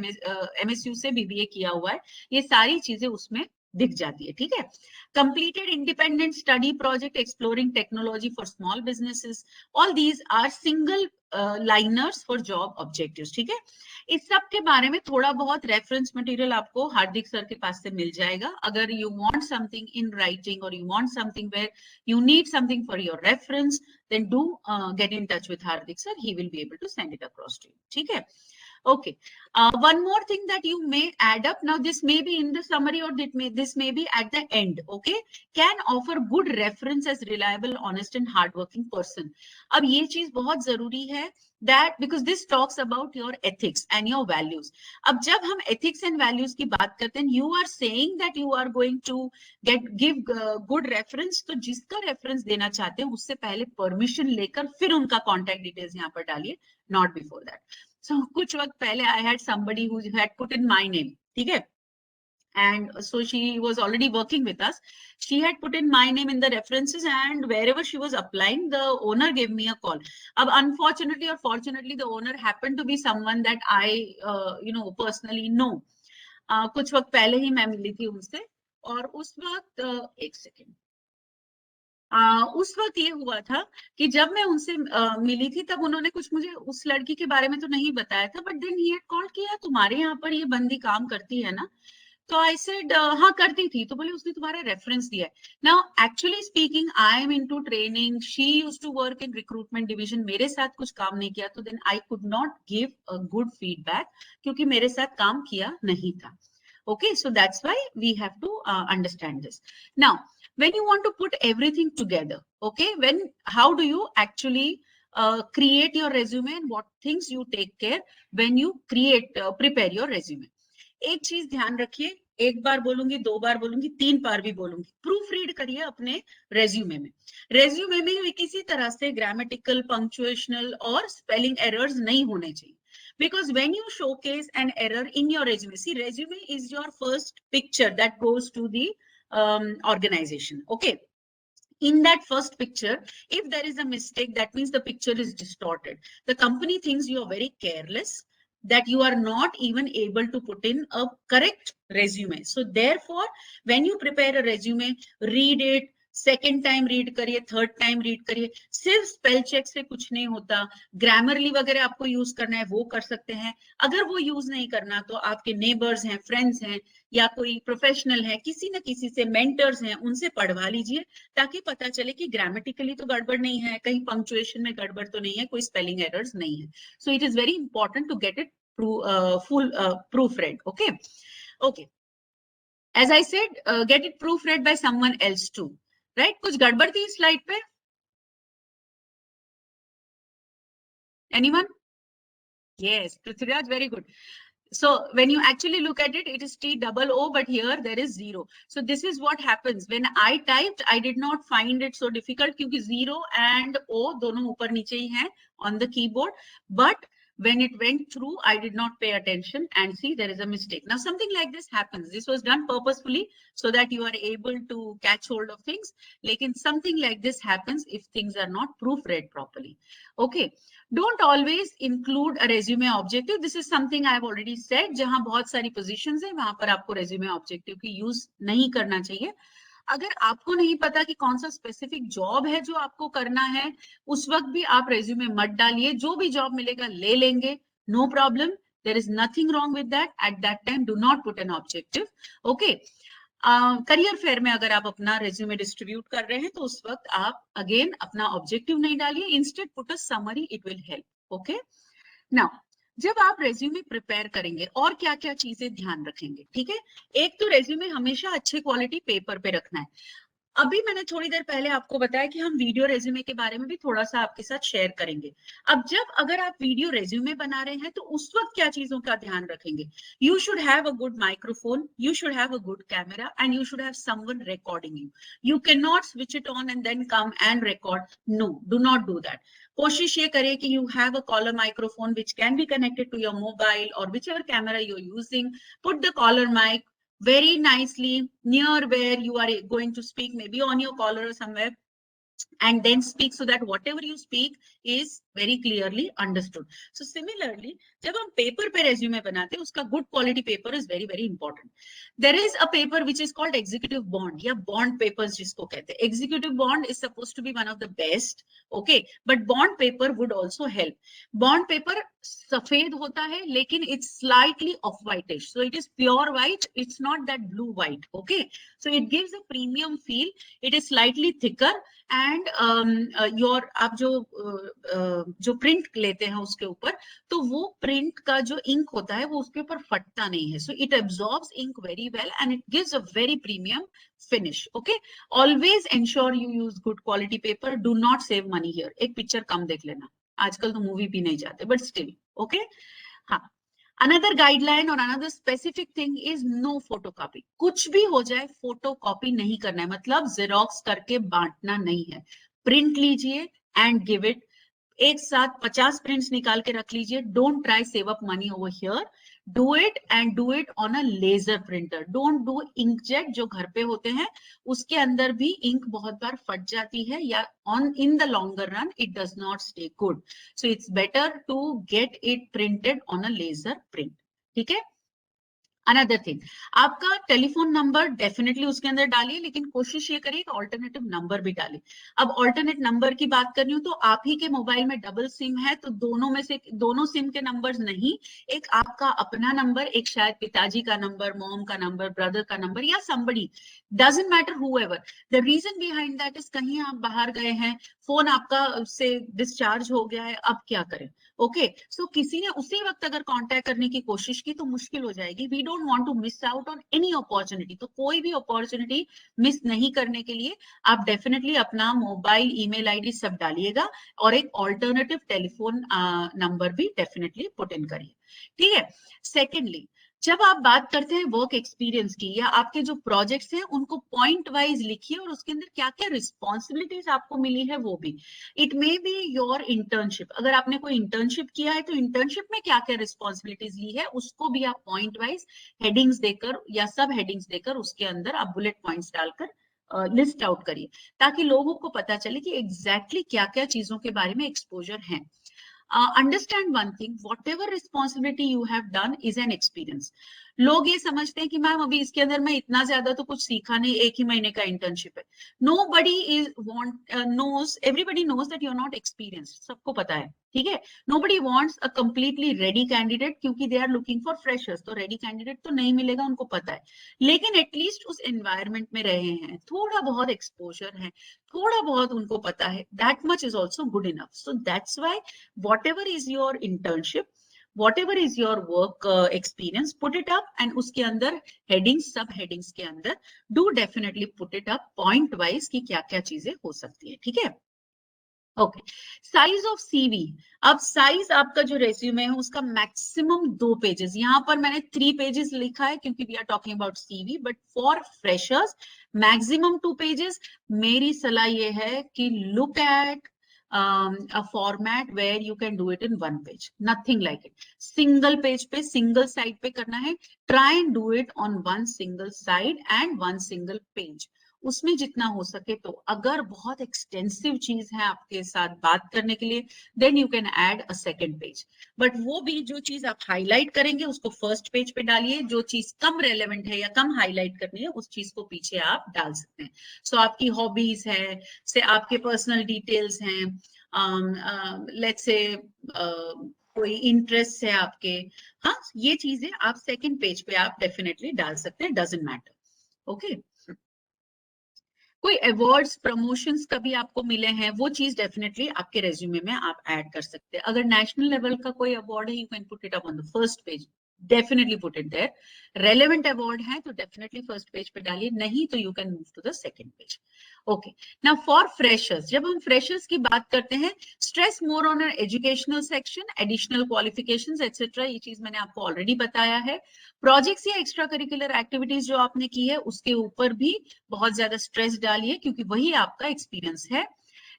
MSU से BBA किया हुआ है, ये सारी चीजें उसमें दिख जाती है. ठीक है, completed independent study project exploring technology for small businesses, all these are single liners for job objectives. ठीक है, इस सब के बारे में थोड़ा बहुत रेफरेंस मटेरियल आपको हार्दिक सर के पास से मिल जाएगा. अगर you want something in writing और you want something where you need something for your reference, then do get in touch with Hardik sir. He will be able to send it across to you. ठीक है, okay. One more thing that you may add up, now this may be in the summary or this may be at the end. Okay, can offer good reference as reliable, honest and hardworking person. अब ये चीज बहुत जरूरी है, that because this talks about your ethics and your values. अब जब हम ethics and values की बात करते हैं, you are saying that you are going to give good reference, तो जिसका reference देना चाहते हैं उससे पहले permission लेकर फिर उनका contact details यहाँ पर डालिए, not before that. So कुछ वक्त पहले I had somebody who had put in my name, ठीक है, and so she was already working with us. She had put in my name in the references, and wherever she was applying, the owner gave me a call. Ab unfortunately or fortunately, the owner happened to be someone that I personally know. कुछ वक्त पहले ही मैं मिली थी उनसे, और उस वक्त एक सेकेंड, उस वक्त ये हुआ था कि जब मैं उनसे मिली थी तब उन्होंने कुछ मुझे उस लड़की के बारे में तो नहीं बताया था, but then he had called कि यार तुम्हारे यहाँ पर ये बंदी काम करती है ना, तो आई सेड हाँ करती थी, तो बोले उसने तुम्हारा रेफरेंस दिया है। Now actually speaking I am into training, she used to work in recruitment division, मेरे साथ कुछ काम नहीं किया, तो then I could not give a good feedback क्योंकि मेरे साथ काम किया नहीं था. Okay, so that's why we have to understand this. Now, when you want to put everything together, okay, how do you actually create your resume and what things you take care when you prepare your resume? एक चीज ध्यान रखिए, एक बार बोलूंगी, दो बार बोलूंगी, तीन बार भी बोलूंगी, प्रूफ रीड करिए अपने रेज्यूमे में. रेज्यूमे में किसी तरह से ग्रामेटिकल, पंक्चुएशनल और स्पेलिंग एरर्स नहीं होने चाहिए. Because when you showcase an error in your resume, see, resume is your first picture that goes to the organization. Okay. In that first picture, if there is a mistake, that means the picture is distorted. The company thinks you are very careless, that you are not even able to put in a correct resume. So therefore, when you prepare a resume, read it, second time read करिए, third time read करिए. सिर्फ spell check से कुछ नहीं होता. Grammarly वगैरह आपको use करना है वो कर सकते हैं. अगर वो यूज नहीं करना तो आपके नेबर्स हैं, फ्रेंड्स हैं, या कोई प्रोफेशनल है, किसी न किसी से मेंटर्स हैं, उनसे पढ़वा लीजिए ताकि पता चले कि ग्रामेटिकली तो गड़बड़ नहीं है, कहीं पंक्चुएशन में गड़बड़ तो नहीं है, कोई स्पेलिंग एरर्स नहीं है. So it is very important to get it full proof read. Okay, okay. As I said, get it proofread by someone else too. Right? कुछ गड़बड़ थी स्लाइड पे? Anyone? Yes, Prithviraj, very good. So when you actually look at it, it is T-O-O, but here there is zero. So this is what happens. When I typed, I did not find it so difficult क्योंकि zero and O दोनों ऊपर नीचे ही हैं on the keyboard. But when it went through, I did not pay attention and see there is a mistake. Now something like this happens. This was done purposefully so that you are able to catch hold of things. Lekin something like this happens if things are not proofread properly. Okay. Don't always include a resume objective. This is something I have already said. जहां बहुत सारी positions है वहां पर आपको resume objective की use नहीं करना चाहिए. अगर आपको नहीं पता कि कौन सा स्पेसिफिक जॉब है जो आपको करना है, उस वक्त भी आप रेज्यूमे मत डालिए. जो भी जॉब मिलेगा ले लेंगे, no problem. There is nothing wrong with that. At that time do not put an objective. Okay. Career fair में अगर आप अपना रेज्यूमे डिस्ट्रीब्यूट कर रहे हैं तो उस वक्त आप अगेन अपना ऑब्जेक्टिव नहीं डालिए, instead put a summary, it will help. Okay. Now जब आप रेज्यूमे प्रिपेयर करेंगे और क्या क्या चीजें ध्यान रखेंगे, ठीक है. एक तो रेज्यूमे हमेशा अच्छे क्वालिटी पेपर पे रखना है. अभी मैंने थोड़ी देर पहले आपको बताया कि हम वीडियो रेज्यूमे के बारे में भी थोड़ा सा आपके साथ शेयर करेंगे. अब जब अगर आप वीडियो रेज्यूमे बना रहे हैं तो उस वक्त क्या चीजों का ध्यान रखेंगे. You should have a good microphone, you should have a good camera and you should have someone recording you. You can not switch it on and then come and record. No, do not do that. कोशिश ये करें कि you have a collar microphone which can be connected to your mobile or whichever camera you're using. Put the collar mic very nicely near where you are going to speak, maybe on your collar or somewhere, and then speak so that whatever you speak is very clearly understood. So similarly, जब हम paper पे resume बनाते हैं, उसका good quality paper is very very important. There is a paper which is called executive bond या bond papers जिसको कहते हैं. Executive bond is suppose to be one of the best. Okay, but bond paper would also help. Bond paper सफेद होता है लेकिन it's slightly off whitish, so it is pure white, it's not that blue white. Okay, so it gives a premium feel. It is slightly thicker and your आप जो print लेते हैं उसके ऊपर, तो वो प्रिंट का जो इंक होता है वो उसके ऊपर फटता नहीं है. So it absorbs ink very well and it gives a very premium finish. Okay, always ensure you use good quality paper. Do not save money here. एक पिक्चर कम देख लेना, आजकल तो मूवी भी नहीं जाते, बट स्टिल. ओके, हाँ. Another guideline or another specific thing is no photocopy. कुछ भी हो जाए photocopy नहीं करना है, मतलब जेरोक्स करके बांटना नहीं है. प्रिंट लीजिए एंड गिव इट. एक साथ 50 प्रिंट्स निकाल के रख लीजिए. Don't try save up money over here. Do it and do it on a laser printer. Don't do inkjet जो घर पे होते हैं, उसके अंदर भी इंक बहुत बार फट जाती है या on in the longer run it does not stay good. So it's better to get it printed on a laser print. ठीक है. अनदर थिंग, आपका टेलीफोन नंबर डेफिनेटली उसके अंदर डालिए, लेकिन कोशिश ये करिए कि ऑल्टरनेटिव नंबर भी डालिए। अब ऑल्टरनेट नंबर की बात कर रही हूँ तो आप ही के मोबाइल में डबल सिम है तो दोनों में से दोनों सिम के नंबर्स नहीं, एक आपका अपना नंबर, एक शायद पिताजी का नंबर, मॉम का नंबर, ब्रदर का नंबर या somebody, doesn't matter whoever, the reason behind that is कहीं आप बाहर गए हैं, फोन आपका से डिस्चार्ज हो गया है, अब क्या करें? ओके, सो किसी ने उसी वक्त अगर कांटेक्ट करने की कोशिश की तो मुश्किल हो जाएगी। We don't want to miss out on any opportunity, तो कोई भी अपॉर्चुनिटी मिस नहीं करने के लिए आप डेफिनेटली अपना मोबाइल, ईमेल आईडी सब डालिएगा और एक ऑल्टरनेटिव टेलीफोन नंबर भी डेफिनेटली पुट इन करिए, ठीक है। सेकेंडली, जब आप बात करते हैं वर्क एक्सपीरियंस की या आपके जो प्रोजेक्ट्स हैं उनको पॉइंट वाइज लिखिए और उसके अंदर क्या क्या रिस्पॉन्सिबिलिटीज आपको मिली है वो भी। It may be your internship, अगर आपने कोई इंटर्नशिप किया है तो इंटर्नशिप में क्या क्या रिस्पॉन्सिबिलिटीज ली है उसको भी आप पॉइंट वाइज हेडिंग्स देकर या सब हेडिंग्स देकर उसके अंदर आप बुलेट पॉइंट्स डालकर लिस्ट आउट करिए, ताकि लोगों को पता चले कि एग्जैक्टली क्या क्या चीजों के बारे में एक्सपोजर है। Understand one thing, what ever responsibility you have done is an experience. लोग ये समझते हैं कि मैम अभी इसके अंदर मैं इतना ज्यादा तो कुछ सीखा नहीं, एक ही महीने का इंटर्नशिप है। Nobody is want knows, everybody knows that you are not experienced, सबको पता है, ठीक है। Nobody wants a completely ready candidate, क्योंकि they are looking for freshers, तो रेडी कैंडिडेट तो नहीं मिलेगा, उनको पता है। लेकिन एटलीस्ट उस एनवायरमेंट में रहे हैं, थोड़ा बहुत एक्सपोजर है, थोड़ा बहुत उनको पता है, that much is also good enough. So that's why whatever is your internship, whatever is your work experience, put it up, and उसके अंदर headings, सब headings के अंदर do definitely put it up point wise कि क्या क्या चीजें हो सकती है, ठीक है। Okay, size of CV. अब साइज आपका जो रेज्यूमे है उसका मैक्सिमम 2 पेजेस, यहाँ पर मैंने 3 पेजेस लिखा है क्योंकि we are talking about CV, but for freshers maximum 2 pages. मेरी सलाह ये है कि look at a format where you can do it in 1 page, nothing like it. Single page पे, single side पे करना है, try and do it on 1 single side and 1 single page. उसमें जितना हो सके, तो अगर बहुत एक्सटेंसिव चीज है आपके साथ बात करने के लिए, then you can add a second page, but वो भी जो चीज आप हाईलाइट करेंगे उसको फर्स्ट पेज पे डालिए, जो चीज कम रेलेवेंट है या कम हाईलाइट करनी है उस चीज को पीछे आप डाल सकते हैं। सो आपकी हॉबीज है, से आपके पर्सनल डिटेल्स हैं, लेट्स से कोई इंटरेस्ट है आपके, हाँ, ये चीजें आप सेकेंड पेज पे आप डेफिनेटली डाल सकते हैं, डजंट मैटर। ओके, कोई अवार्ड्स, प्रमोशंस कभी आपको मिले हैं, वो चीज डेफिनेटली आपके रेज्यूमे में आप ऐड कर सकते हैं। अगर नेशनल लेवल का कोई अवार्ड है, you can put it up on the first page, definitely put it there. Relevant award है तो डेफिनेटली फर्स्ट पेज पे डालिए, नहीं तो you can move to the second page. Okay, now for freshers, जब हम फ्रेशर्स की बात करते हैं, stress more on educational section, additional qualifications etcetera, ये चीज मैंने आपको ऑलरेडी बताया है। प्रोजेक्ट्स या एक्स्ट्रा करिकुलर एक्टिविटीज जो आपने की है उसके ऊपर भी बहुत ज्यादा स्ट्रेस डालिए, क्योंकि वही आपका एक्सपीरियंस है।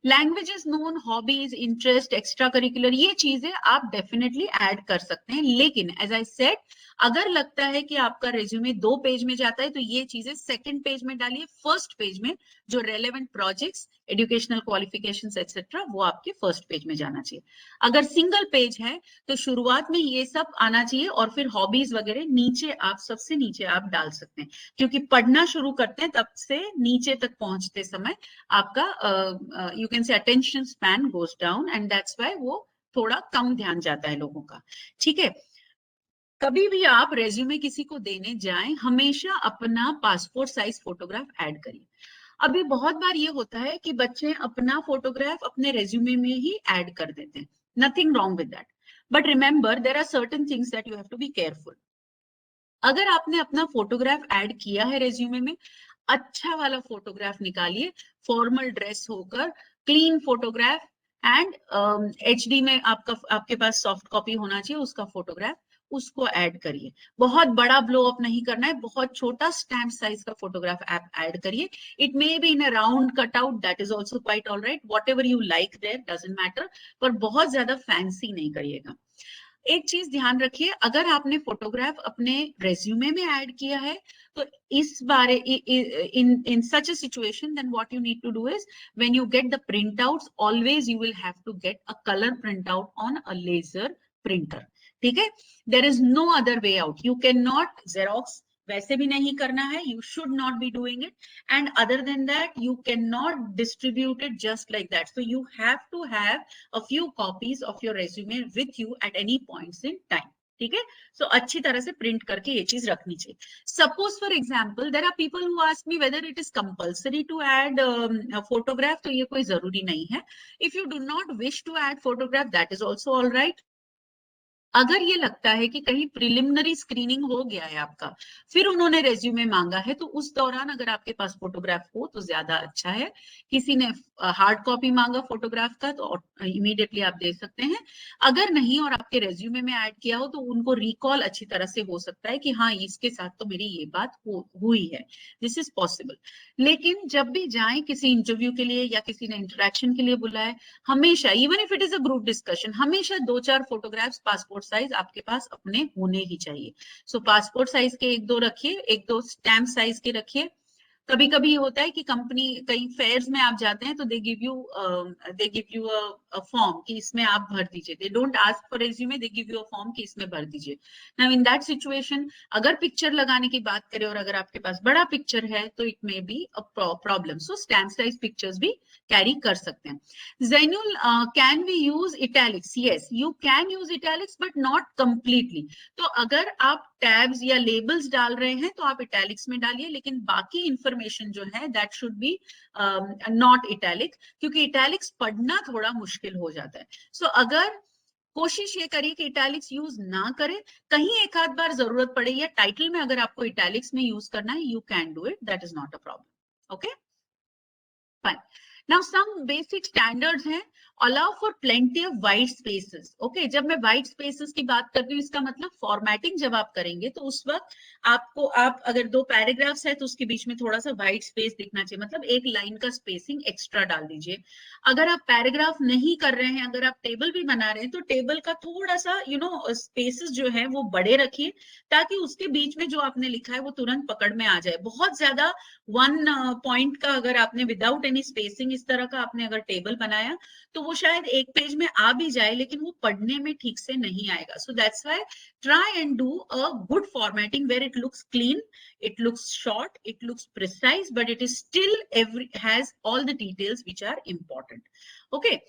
Languages known, hobbies, interest, extra curricular, ये चीजें आप डेफिनेटली ऐड कर सकते हैं, लेकिन एज आई सेड, अगर लगता है कि आपका रेज्यूमे 2 पेज में जाता है तो ये चीजें सेकंड पेज में डालिए, फर्स्ट पेज में जो relevant projects, educational qualifications etcetera, वो आपके फर्स्ट पेज में जाना चाहिए। अगर सिंगल पेज है तो शुरुआत में ये सब आना चाहिए और फिर हॉबीज वगैरह नीचे, आप सबसे नीचे आप डाल सकते हैं, क्योंकि पढ़ना शुरू करते हैं तब से नीचे तक पहुंचते समय आपका यू कैन से attention span goes down, and that's why वो थोड़ा कम ध्यान जाता है लोगों का, ठीक है। कभी भी आप रेज्यूमे किसी को देने जाएं, हमेशा अपना पासपोर्ट साइज फोटोग्राफ ऐड करिए। अभी बहुत बार ये होता है कि बच्चे अपना फोटोग्राफ अपने रेज्यूमे में ही ऐड कर देते हैं, nothing wrong with that, but remember there are certain things that you have to be careful. अगर आपने अपना फोटोग्राफ ऐड किया है रेज्यूमे में, अच्छा वाला फोटोग्राफ निकालिए, फॉर्मल ड्रेस होकर, क्लीन फोटोग्राफ, एंड HD में आपके पास सॉफ्ट कॉपी होना चाहिए उसका फोटोग्राफ, उसको ऐड करिए। बहुत बड़ा ब्लो अप नहीं करना है, बहुत छोटा स्टैम्प साइज का फोटोग्राफ आप ऐड करिए। It may be in a round cutout, that is also quite all right, whatever you like there, doesn't matter, पर बहुत ज्यादा फैंसी नहीं करिएगा। एक चीज ध्यान रखिए, अगर आपने फोटोग्राफ अपने रेज्यूमे में ऐड किया है तो इस बारे in such a situation, then what you need to do is, when you get the printouts, always you will have to get a colour printout on a laser printer, ठीक है, there is no other way out, you can not xerox वैसे भी नहीं करना है, you should not be doing it, and other than that you cannot distribute it just like that. So you have to have a few copies of your resume with you at any points in time. ठीक है, सो अच्छी तरह से print करके ये चीज रखनी चाहिए. Suppose for example there are people who ask me whether it is compulsory to add photograph, तो ये कोई जरूरी नहीं है. If you do not wish to add photograph that is also all right. अगर ये लगता है कि कहीं प्रिलिमिनरी स्क्रीनिंग हो गया है आपका, फिर उन्होंने रेज्यूमे मांगा है, तो उस दौरान अगर आपके पास फोटोग्राफ हो तो ज्यादा अच्छा है. किसी ने हार्ड कॉपी मांगा फोटोग्राफ का तो इमीडिएटली आप दे सकते हैं. अगर नहीं और आपके रेज्यूमे में ऐड किया हो तो उनको रिकॉल अच्छी तरह से हो सकता है कि हाँ इसके साथ तो मेरी ये बात हुई है. This is possible. लेकिन जब भी जाएं किसी इंटरव्यू के लिए या किसी ने इंटरेक्शन के लिए बुलाए, हमेशा even if it is a group discussion, हमेशा 2-4 फोटोग्राफ्स पासपोर्ट साइज आपके पास अपने होने ही चाहिए. सो पासपोर्ट साइज के 1-2 रखिए, 1-2 स्टैम्प साइज के रखिए. कभी कभी होता है कि कंपनी कई फेयर्स में आप जाते हैं तो they give you a form कि इसमें आप भर दीजिए. They don't ask for resume, they give you a form कि इसमें भर दीजिए. नाउ इन दैट सिचुएशन अगर पिक्चर लगाने की बात करें और अगर आपके पास बड़ा पिक्चर है तो it may be a problem. So stamp size pictures भी कैरी कर सकते हैं. Zainul, can we use italics? Yes, you can use italics, but not completely. तो अगर आप टैब्स या लेबल्स डाल रहे हैं तो आप इटैलिक्स में डालिए, लेकिन बाकी इंफॉर्मेशन जो है that should B not italic, क्योंकि इटैलिक्स पढ़ना थोड़ा मुश्किल हो जाता है. सो अगर कोशिश ये करिए कि इटैलिक्स यूज ना करें. कहीं एक आध बार जरूरत पड़े या टाइटल में अगर आपको इटैलिक्स में यूज करना है, you can do it, that is not a problem. Okay, fine. Now some basic standards हैं. Allow for plenty of white spaces. Okay, जब मैं white spaces की बात करती हूँ इसका मतलब फॉर्मेटिंग जब आप करेंगे तो उस वक्त आपको, आप अगर 2 पैराग्राफ्स है तो उसके बीच में थोड़ा सा white space दिखना चाहिए, मतलब एक लाइन का स्पेसिंग एक्स्ट्रा डाल दीजिए. अगर आप पैराग्राफ नहीं कर रहे हैं, अगर आप टेबल भी बना रहे हैं तो टेबल का थोड़ा सा स्पेसेस जो है वो बड़े रखिए, ताकि उसके बीच में जो आपने लिखा है वो तुरंत पकड़ में आ जाए. बहुत ज्यादा 1 पॉइंट का अगर आपने विदाउट एनी स्पेसिंग इस तरह का आपने अगर टेबल बनाया तो वो शायद एक पेज में आ भी जाए लेकिन वो पढ़ने में ठीक से नहीं आएगा. So that's why try and do a good formatting where it looks clean, it looks short, it looks precise, but it is still has all the details which are important. Okay,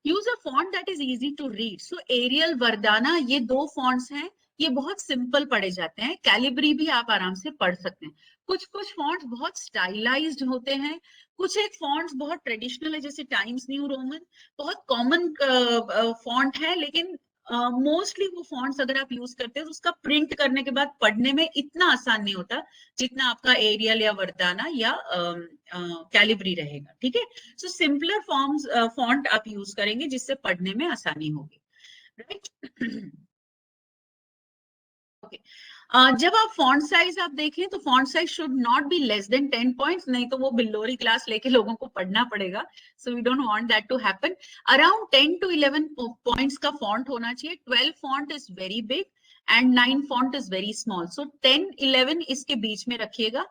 use a font that is easy to read. So Arial, Verdana, ये 2 fonts हैं, ये बहुत simple पढ़े जाते हैं. Calibri भी आप आराम से पढ़ सकते हैं. कुछ फॉन्ट्स बहुत स्टाइलाइज्ड होते हैं, कुछ एक फॉन्ट्स बहुत ट्रेडिशनल है, जैसे टाइम्स न्यू रोमन बहुत कॉमन फॉन्ट है, लेकिन मोस्टली वो फॉन्ट्स अगर आप यूज करते हैं तो उसका प्रिंट करने के बाद पढ़ने में इतना आसान नहीं होता जितना आपका एरियल या वर्दाना या कैलिब्री रहेगा. ठीक है, सो सिंपलर फॉन्ट आप यूज करेंगे जिससे पढ़ने में आसानी होगी. राइट. ओके, जब आप फॉन्ट साइज आप देखें तो font size should not be less than 10 points, नहीं तो वो बिल्लोरी क्लास लेके लोगों को पढ़ना पड़ेगा. So we don't want that to happen. Around 10 to 11 points का फॉन्ट होना चाहिए. 12 font is very big and 9 font is very small. So 10-11 इसके बीच में रखिएगा.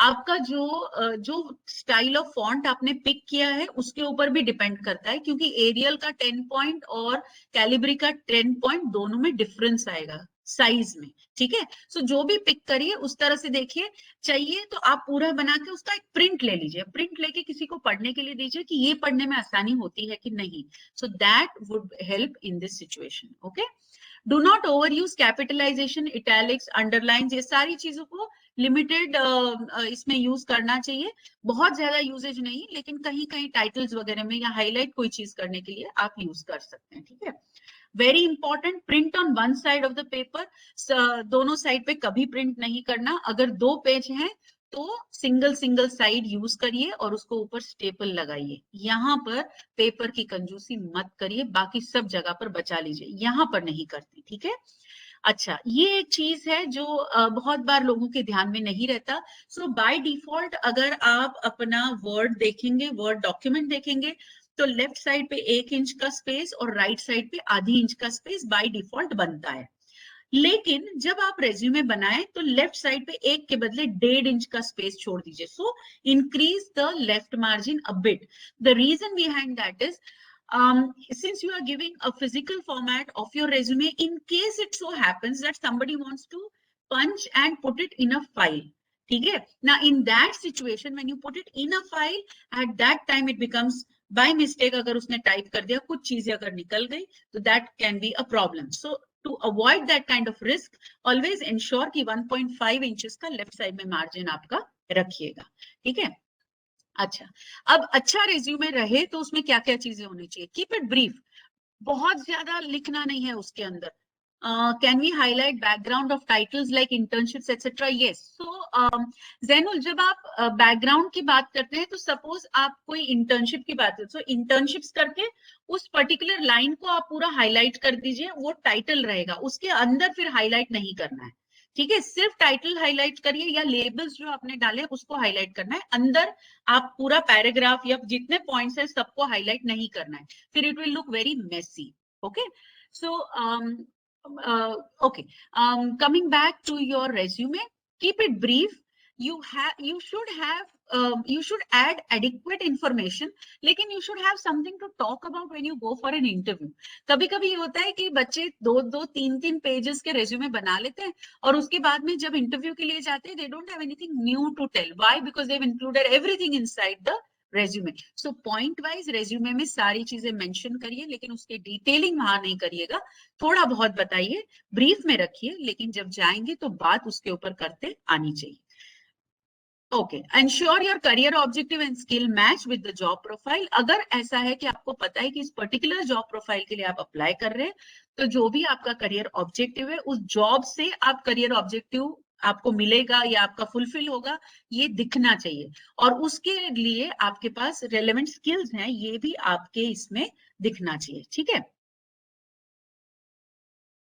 आपका जो स्टाइल ऑफ फॉन्ट आपने पिक किया है उसके ऊपर भी डिपेंड करता है, क्योंकि एरियल का 10 पॉइंट और कैलिब्री का 10 पॉइंट दोनों में डिफरेंस आएगा साइज में. ठीक है, सो जो भी पिक करिए उस तरह से देखिए. चाहिए तो आप पूरा बना के उसका एक प्रिंट ले लीजिए, प्रिंट लेके किसी को पढ़ने के लिए दीजिए कि ये पढ़ने में आसानी होती है कि नहीं. So that would help in this situation. Okay, do not over use capitalisation, italics, underlines, ये सारी चीजों को लिमिटेड इसमें यूज करना चाहिए. बहुत ज्यादा यूजेज नहीं, लेकिन कहीं कहीं टाइटल्स वगैरह में या हाईलाइट कोई चीज करने के लिए आप यूज कर सकते हैं. ठीक है, very important, print on one side of the paper. दोनों साइड पे कभी प्रिंट नहीं करना. अगर 2 पेज हैं तो सिंगल साइड यूज करिए और उसको ऊपर स्टेपल लगाइए. यहाँ पर पेपर की कंजूसी मत करिए, बाकी सब जगह पर बचा लीजिए, यहाँ पर नहीं करती. ठीक है, अच्छा, ये एक चीज है जो बहुत बार लोगों के ध्यान में नहीं रहता. सो बाय डिफॉल्ट अगर आप अपना वर्ड देखेंगे, वर्ड डॉक्यूमेंट देखेंगे, तो लेफ्ट साइड पे 1 इंच का स्पेस और राइट साइड पे आधी इंच का स्पेस बाय डिफॉल्ट बनता है. लेकिन जब आप रेज्यूमे बनाएं तो लेफ्ट साइड पे 1 के बदले 1.5 इंच का स्पेस छोड़ दीजिए. So increase the left margin a bit. The reason behind that is since you are giving a physical format of your resume, in case it so happens that somebody wants to punch and put it in a file. Okay, now in that situation when you put it in a file, at that time it becomes by mistake, agar usne type kar diya, kuch cheezein agar nikal gayi, so that can be a problem. So to avoid that kind of risk, always ensure कि 1.5 inches का left side में margin आपका रखिएगा. ठीक है. अच्छा, अब अच्छा रेज्यूमे रहे तो उसमें क्या क्या चीजें होनी चाहिए. कीप इट ब्रीफ, बहुत ज्यादा लिखना नहीं है उसके अंदर. Can we highlight background of titles like internships etc? Yes. So Zainul, जब आप background की बात करते हैं तो suppose आप कोई internship की बात करते हैं, so internships करके उस particular line को आप पूरा highlight कर दीजिए, वो title रहेगा, उसके अंदर फिर highlight नहीं करना है. ठीक है, सिर्फ टाइटल हाईलाइट करिए या लेबल्स जो आपने डाले उसको हाईलाइट करना है, अंदर आप पूरा पैराग्राफ या जितने पॉइंट्स है सबको हाईलाइट नहीं करना है, फिर it will look very messy. Okay, so okay, coming back to your resume, keep it brief. You should add adequate information, लेकिन you should have something to talk about when you go for an interview. कभी कभी ये होता है कि बच्चे 2-3 pages के resume बना लेते हैं और उसके बाद में जब इंटरव्यू के लिए जाते हैं they don't have anything new to tell. Why? Because they've included everything inside the resume. So point wise resume में सारी चीजें मेंशन करिए, लेकिन उसके डिटेलिंग वहां नहीं करिएगा, थोड़ा बहुत बताइए, ब्रीफ में रखिए, लेकिन जब जाएंगे तो बात उसके ऊपर करते आनी चाहिए. Okay, ensure your career objective and skill match with the job profile. अगर ऐसा है कि आपको पता है कि इस पर्टिकुलर जॉब प्रोफाइल के लिए आप अप्लाई कर रहे हैं, तो जो भी आपका करियर ऑब्जेक्टिव है उस जॉब से आप करियर ऑब्जेक्टिव आपको मिलेगा या आपका फुलफिल होगा, ये दिखना चाहिए. और उसके लिए आपके पास रेलेवेंट स्किल्स हैं, ये भी आपके इसमें दिखना चाहिए. ठीक है.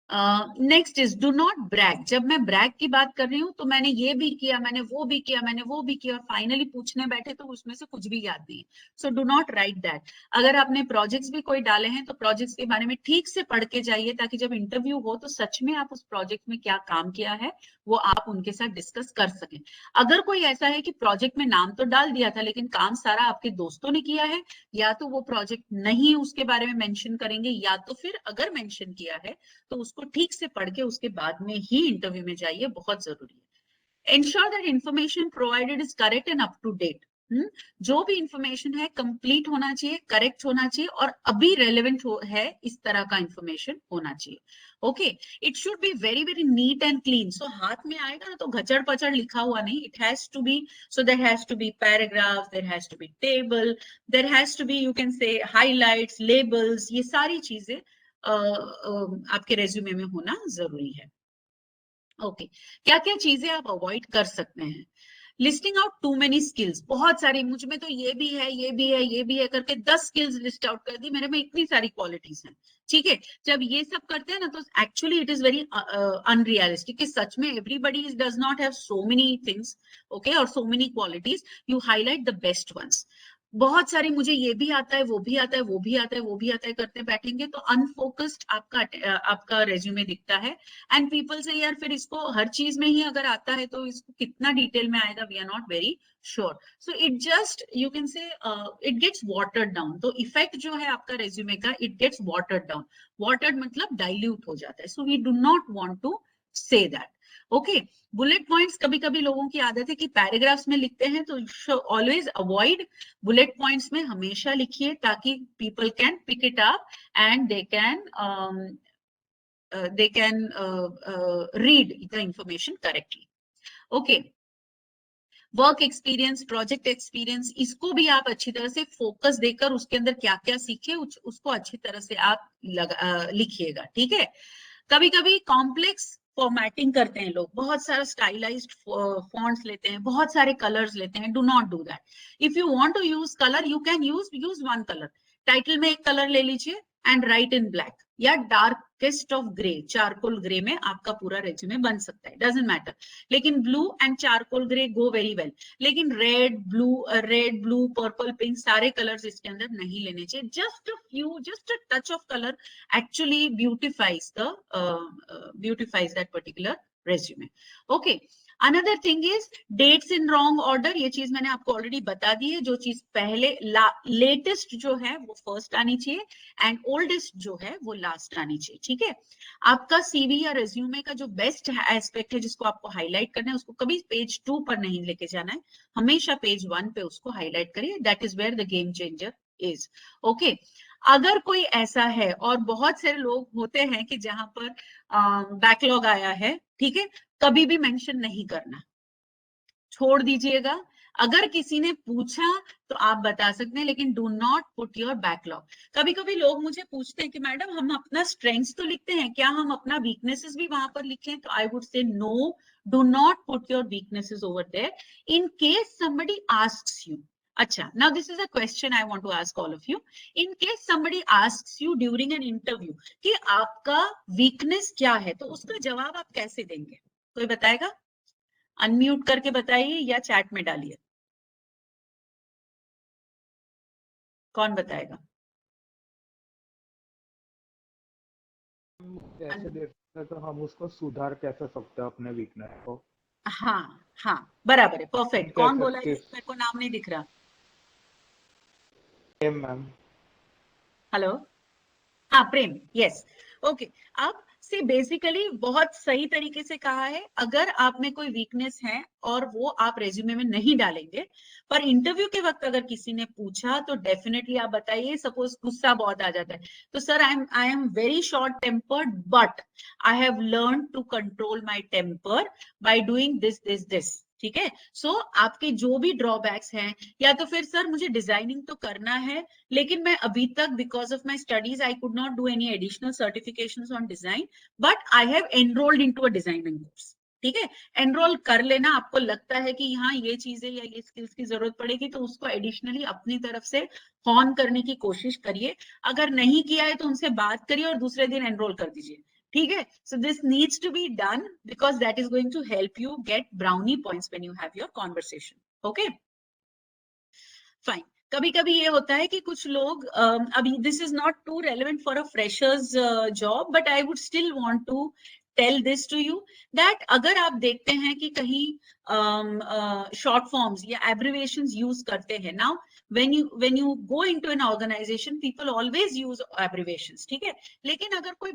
Next is do not brag. जब मैं ब्रैग की बात कर रही हूँ तो मैंने ये भी किया, मैंने वो भी किया, मैंने वो भी किया, और फाइनली पूछने बैठे तो उसमें से कुछ भी याद नहीं. So do not right that. अगर आपने प्रोजेक्ट्स भी कोई डाले हैं तो प्रोजेक्ट्स के बारे में ठीक से पढ़ के जाइए, ताकि जब इंटरव्यू हो तो सच में आप उस प्रोजेक्ट में क्या काम किया है वो आप उनके साथ डिस्कस कर सकें. अगर कोई ऐसा है कि प्रोजेक्ट में नाम तो डाल दिया था लेकिन काम सारा आपके दोस्तों ने किया है, या तो वो प्रोजेक्ट नहीं उसके बारे में मेंशन करेंगे, या तो फिर अगर मेंशन किया है तो उसको ठीक से पढ़ के उसके बाद में ही इंटरव्यू में जाइए, बहुत जरूरी है. Ensure that information provided is correct and up to date. जो भी इंफॉर्मेशन है कंप्लीट होना चाहिए, करेक्ट होना चाहिए, और अभी रेलेवेंट है, इस तरह का इंफॉर्मेशन होना चाहिए. Okay, it should be very very neat and clean. So हाथ में आएगा ना तो घचड़ पचड़ लिखा हुआ नहीं, it has to be, so there has to be paragraph, there has to be table, there has to be, you can say highlights, labels, ये सारी चीजें आपके रेज्यूमे में होना जरूरी है. ओके, क्या क्या चीजें आप अवॉइड कर सकते हैं. Listing out too many skills. बहुत सारी, मुझ में तो ये भी है, ये भी है, ये भी है करके 10 स्किल्स लिस्ट आउट कर दी, मेरे में इतनी सारी क्वालिटीज हैं. ठीक है, जब ये सब करते हैं ना तो actually it is very unrealistic, कि सच में everybody does not have so many things, okay, और so many qualities. You highlight the best ones. बहुत सारी मुझे ये भी आता है, वो भी आता है, वो भी आता है, वो भी आता है करते बैठेंगे तो अनफोकस्ड आपका रेज्यूमे दिखता है. एंड पीपल से यार फिर इसको हर चीज में ही अगर आता है तो इसको कितना डिटेल में आएगा, we are not very sure. So it just, you can say it gets watered down. तो इफेक्ट जो है आपका रेज्यूमे का, it gets watered down. Watered मतलब डाइल्यूट हो जाता है. So we do not want to say that. Okay, bullet points, कभी कभी लोगों की आदत है कि पैराग्राफ्स में लिखते हैं, तो ऑलवेज अवॉइड. बुलेट पॉइंट्स में हमेशा लिखिए ताकि people can pick it up and they can read the information correctly. Okay, work experience, project experience, इसको भी आप अच्छी तरह से फोकस देकर उसके अंदर क्या क्या सीखे उसको अच्छी तरह से आप लिखिएगा. ठीक है. कभी कभी कॉम्प्लेक्स फॉर्मेटिंग करते हैं लोग, बहुत सारा स्टाइलाइज्ड फॉन्ट्स लेते हैं, बहुत सारे कलर्स लेते हैं. Do not do that. If you want to use colour, you can use one colour. Title में एक कलर ले लीजिए एंड राइट इन ब्लैक, या darkest of grey, charcoal grey में आपका पूरा रेज्यूमे बन सकता है, डजंट मैटर. लेकिन blue and charcoal grey go very well. लेकिन रेड ब्लू पर्पल पिंक सारे कलर्स इसके अंदर नहीं लेने चाहिए. Just a few, just a touch of colour actually beautifies that particular resume. Okay, another thing is dates in wrong order, ये चीज मैंने आपको ऑलरेडी बता दी है। जो चीज पहले लेटेस्ट जो है वो फर्स्ट आनी चाहिए एंड ओल्डेस्ट जो है वो लास्ट आनी चाहिए, ठीक है। आपका सीवी या रेज्यूमे का जो बेस्ट एस्पेक्ट है जिसको आपको हाईलाइट करना है, उसको कभी पेज 2 पर नहीं लेके जाना है, हमेशा पेज 1 पे उसको हाईलाइट करिए। That is where the game changer is. Okay, अगर कोई ऐसा है, और बहुत सारे लोग होते हैं कि जहां पर बैकलॉग आया है, ठीक है, कभी भी मेंशन नहीं करना, छोड़ दीजिएगा। अगर किसी ने पूछा तो आप बता सकते हैं, लेकिन do not put your backlog. कभी कभी लोग मुझे पूछते हैं कि मैडम हम अपना स्ट्रेंथ्स तो लिखते हैं, क्या हम अपना वीकनेसेस भी वहां पर लिखें? तो I would say no, do not put your weaknesses over there in case somebody asks you. अच्छा, now this is a question I want to ask all of you. In case somebody asks you during an interview कि आपका weakness क्या है, तो उसका जवाब आप कैसे देंगे? कोई बताएगा? अनम्यूट करके बताइए या चैट में डालिए, कौन बताएगा? कैसे देखते हैं तो हम उसको सुधार कैसे सकते हैं अपने वीकनेस को। हाँ हाँ, बराबर है, परफेक्ट। कौन बोला है? कैसे मेरे को नाम नहीं दिख रहा। मैम। हेलो, हाँ प्रेम, यस, ओके। अब से बेसिकली बहुत सही तरीके से कहा है, अगर आप में कोई वीकनेस है और वो आप रेज्यूमे में नहीं डालेंगे, पर इंटरव्यू के वक्त अगर किसी ने पूछा तो डेफिनेटली आप बताइए। सपोज गुस्सा बहुत आ जाता है, तो sir I am very short tempered but I have learn to control my temper by doing this this this, ठीक है। सो आपके जो भी ड्रॉबैक्स हैं, या तो फिर सर मुझे डिजाइनिंग तो करना है, लेकिन मैं अभी तक because of my studies I could not do any additional certifications on design, but I have enrolled into a designing course, ठीक है। एनरोल कर लेना, आपको लगता है कि यहाँ ये चीजें या ये स्किल्स की जरूरत पड़ेगी तो उसको एडिशनली अपनी तरफ से हॉर्न करने की कोशिश करिए। अगर नहीं किया है तो उनसे बात करिए और दूसरे दिन एनरोल कर दीजिए, ठीक है। So this needs to be done because that is going to help you get brownie points when you have your conversation. Okay, fine. कभी कभी ये होता है कि कुछ लोग अभी this is not too relevant for a freshers job, but I would still want to tell this to you that अगर आप देखते हैं कि कहीं शॉर्ट फॉर्म्स या एब्रिविएशंस यूज करते हैं, now when you go into an organization people always use abbreviations, ठीक है। लेकिन अगर कोई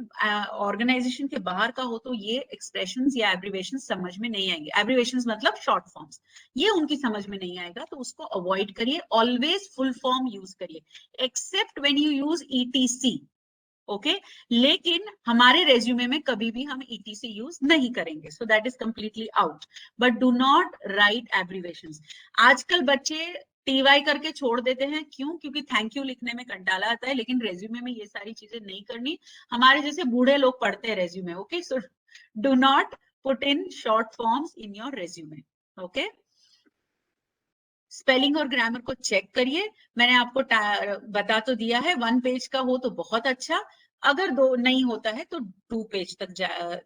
ऑर्गेनाइजेशन के बाहर का हो तो ये एक्सप्रेशंस या एब्रिविएशंस समझ में नहीं आएंगे। एब्रिविएशंस मतलब शॉर्ट फॉर्म्स, ये उनकी समझ में नहीं आएगा, तो उसको अवॉइड करिए। ऑलवेज फुल फॉर्म यूज करिए, except when you use etc, okay. लेकिन हमारे रेज्यूमे में कभी भी हम ईटीसी यूज नहीं करेंगे, सो that is completely out. But do not right abbreviations. आजकल बच्चे टीवाई करके छोड़ देते हैं, क्यों? क्योंकि थैंक यू लिखने में कंटाला आता है, लेकिन रेज्यूमे में ये सारी चीजें नहीं करनी। हमारे जैसे बूढ़े लोग पढ़ते हैं resume, okay. So do not put in short forms in your resume, okay. Spelling और ग्रामर को चेक करिए, मैंने आपको बता तो दिया है। 1 पेज का हो तो बहुत अच्छा, अगर 2 नहीं होता है तो 2 पेज तक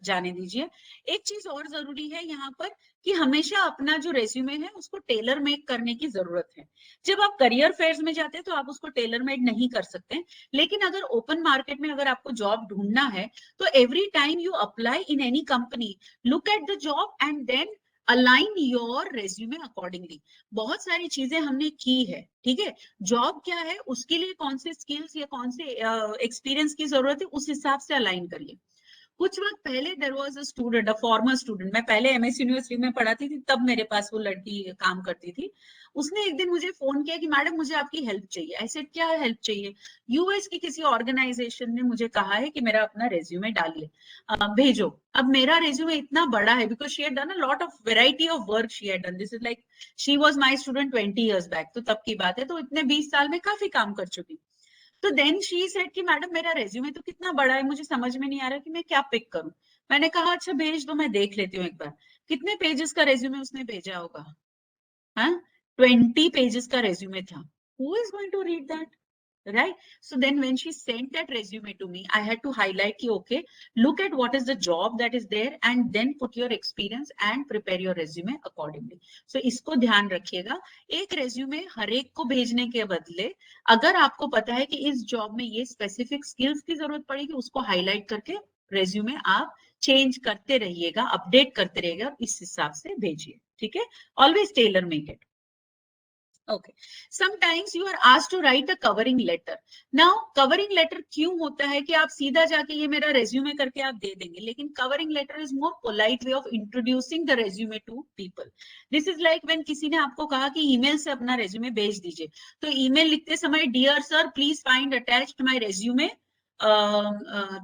जाने दीजिए। एक चीज और जरूरी है यहाँ पर कि हमेशा अपना जो रेज्यूमे है उसको टेलर मेक करने की जरूरत है। जब आप करियर फेयर्स में जाते हैं तो आप उसको टेलर मेड नहीं कर सकते, लेकिन अगर ओपन मार्केट में अगर आपको जॉब ढूंढना है तो every time you apply in any company, look at the job and then align your resume accordingly. बहुत सारी चीजें हमने की है, ठीक है। जॉब क्या है, उसके लिए कौन से स्किल्स या कौन से एक्सपीरियंस की जरूरत है, उस हिसाब से अलाइन करिए। कुछ वक्त पहले there was a student, a former student, मैं पहले एमएस यूनिवर्सिटी में पढ़ाती थी, तब मेरे पास वो लड़की काम करती थी। उसने एक दिन मुझे फोन किया कि मैडम मुझे आपकी हेल्प चाहिए। ऐसे क्या हेल्प चाहिए? यूएस की किसी ऑर्गेनाइजेशन ने मुझे कहा है कि मेरा अपना रेज्यूमे डालिए, भेजो। अब मेरा रेज्यूमे इतना बड़ा है because she had done a lot of variety of work, she had done this is like she was my student 20 years back, तो तब की बात है, तो इतने 20 साल में काफी काम कर चुकी। तो देन शी सेड कि मैडम मेरा रेज्यूमे तो कितना बड़ा है, मुझे समझ में नहीं आ रहा कि मैं क्या पिक करूं। मैंने कहा अच्छा भेज दो, मैं देख लेती हूँ एक बार। कितने पेजेस का रेज्यूमे उसने भेजा होगा? हाँ, 20 पेजेस का रेज्यूमे था। Who is going to read that, right? So then when she sent that resume to me, I had to highlight ki, okay, look at what is the job that is there and then put your experience and prepare your resume accordingly. So इसको ध्यान रखिएगा। एक resume हर एक को भेजने के बदले अगर आपको पता है कि इस जॉब में ये स्पेसिफिक स्किल्स की जरूरत पड़ेगी, उसको हाईलाइट करके रेज्यूमे आप चेंज करते रहिएगा, अपडेट करते रहिएगा और इस हिसाब से भेजिए, ठीक है। Always tailor make it. Okay. Sometimes you are asked to write a covering letter. Now, covering letter क्यों होता है कि आप सीधा जाके ये मेरा resume करके आप दे देंगे, लेकिन covering letter is more polite way of introducing the resume to people. This is like when किसी ने आपको कहा कि email से अपना resume भेज दीजिए, तो email लिखते समय dear sir please find attached my resume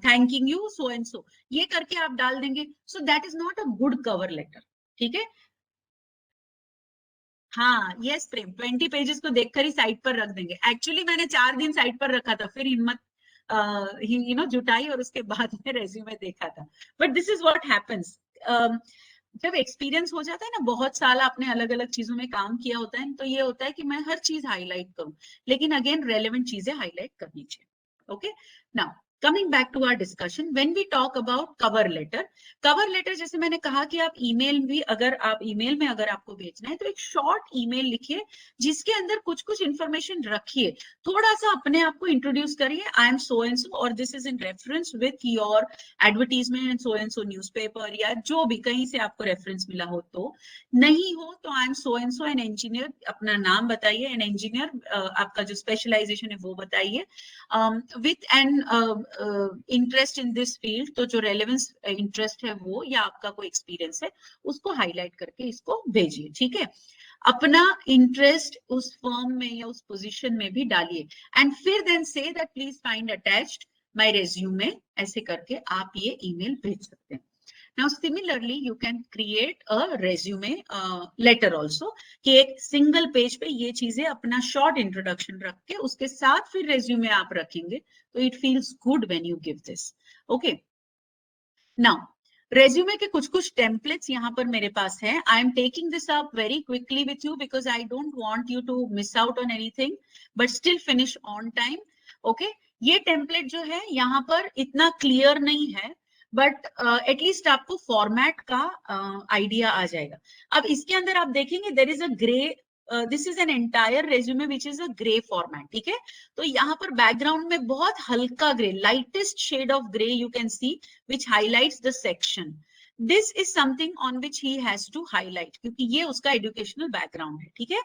thanking you so and so, ये करके आप डाल देंगे, so that is not a good cover letter, ठीक है। हाँ यस प्रेम, 20 पेजेस को देखकर ही साइट पर रख देंगे। एक्चुअली मैंने 4 दिन साइट पर रखा था, फिर हिम्मत जुटाई और उसके बाद में रेज्यूमे देखा था। But this is what happens, जब एक्सपीरियंस हो जाता है ना, बहुत साल आपने अलग अलग चीजों में काम किया होता है, तो ये होता है कि मैं हर चीज हाईलाइट करूं, लेकिन अगेन रेलेवेंट चीजें हाईलाइट करनी चाहिए। Okay, now coming back to our discussion, when we talk about cover letter जैसे मैंने कहा कि आप ईमेल भी, अगर आप ईमेल में अगर आपको भेजना है तो एक शॉर्ट ईमेल लिखिए जिसके अंदर कुछ कुछ इंफॉर्मेशन रखिए, थोड़ा सा अपने आप को इंट्रोड्यूस करिए, I am so and so और this is in reference with your advertisement and so newspaper या जो भी कहीं से आपको रेफरेंस मिला हो, तो नहीं हो तो I am so an engineer, अपना नाम बताइए, एन इंजीनियर आपका जो स्पेशलाइजेशन है वो बताइए, with an interest in this field, तो जो रेलेवेंस इंटरेस्ट है वो या आपका कोई एक्सपीरियंस है उसको हाईलाइट करके इसको भेजिए, ठीक है। अपना इंटरेस्ट उस फर्म में या उस पोजीशन में भी डालिए एंड फिर देन से that please find attached my resume, ऐसे करके आप ये ईमेल भेज सकते हैं। Now, similarly, you can create a resume letter also, कि एक सिंगल पेज पे ये चीजें अपना शॉर्ट इंट्रोडक्शन रख के उसके साथ फिर रेज्यूमे आप रखेंगे, तो it feels good when you give this. Okay, now resume के कुछ कुछ टेम्पलेट्स यहाँ पर मेरे पास है। I am taking this up very quickly with you because I don't want you to miss out on anything but still finish on time. Okay, ये template जो है यहाँ पर इतना क्लियर नहीं है, बट एटलीस्ट आपको फॉर्मेट का आइडिया आ जाएगा। अब इसके अंदर आप देखेंगे there is a grey, this is an entire resume which is a grey format, ठीक है। तो यहाँ पर बैकग्राउंड में बहुत हल्का grey, lightest shade of grey you can see which highlights the section. This is something on which he has to highlight, क्योंकि ये उसका एजुकेशनल बैकग्राउंड है, ठीक है।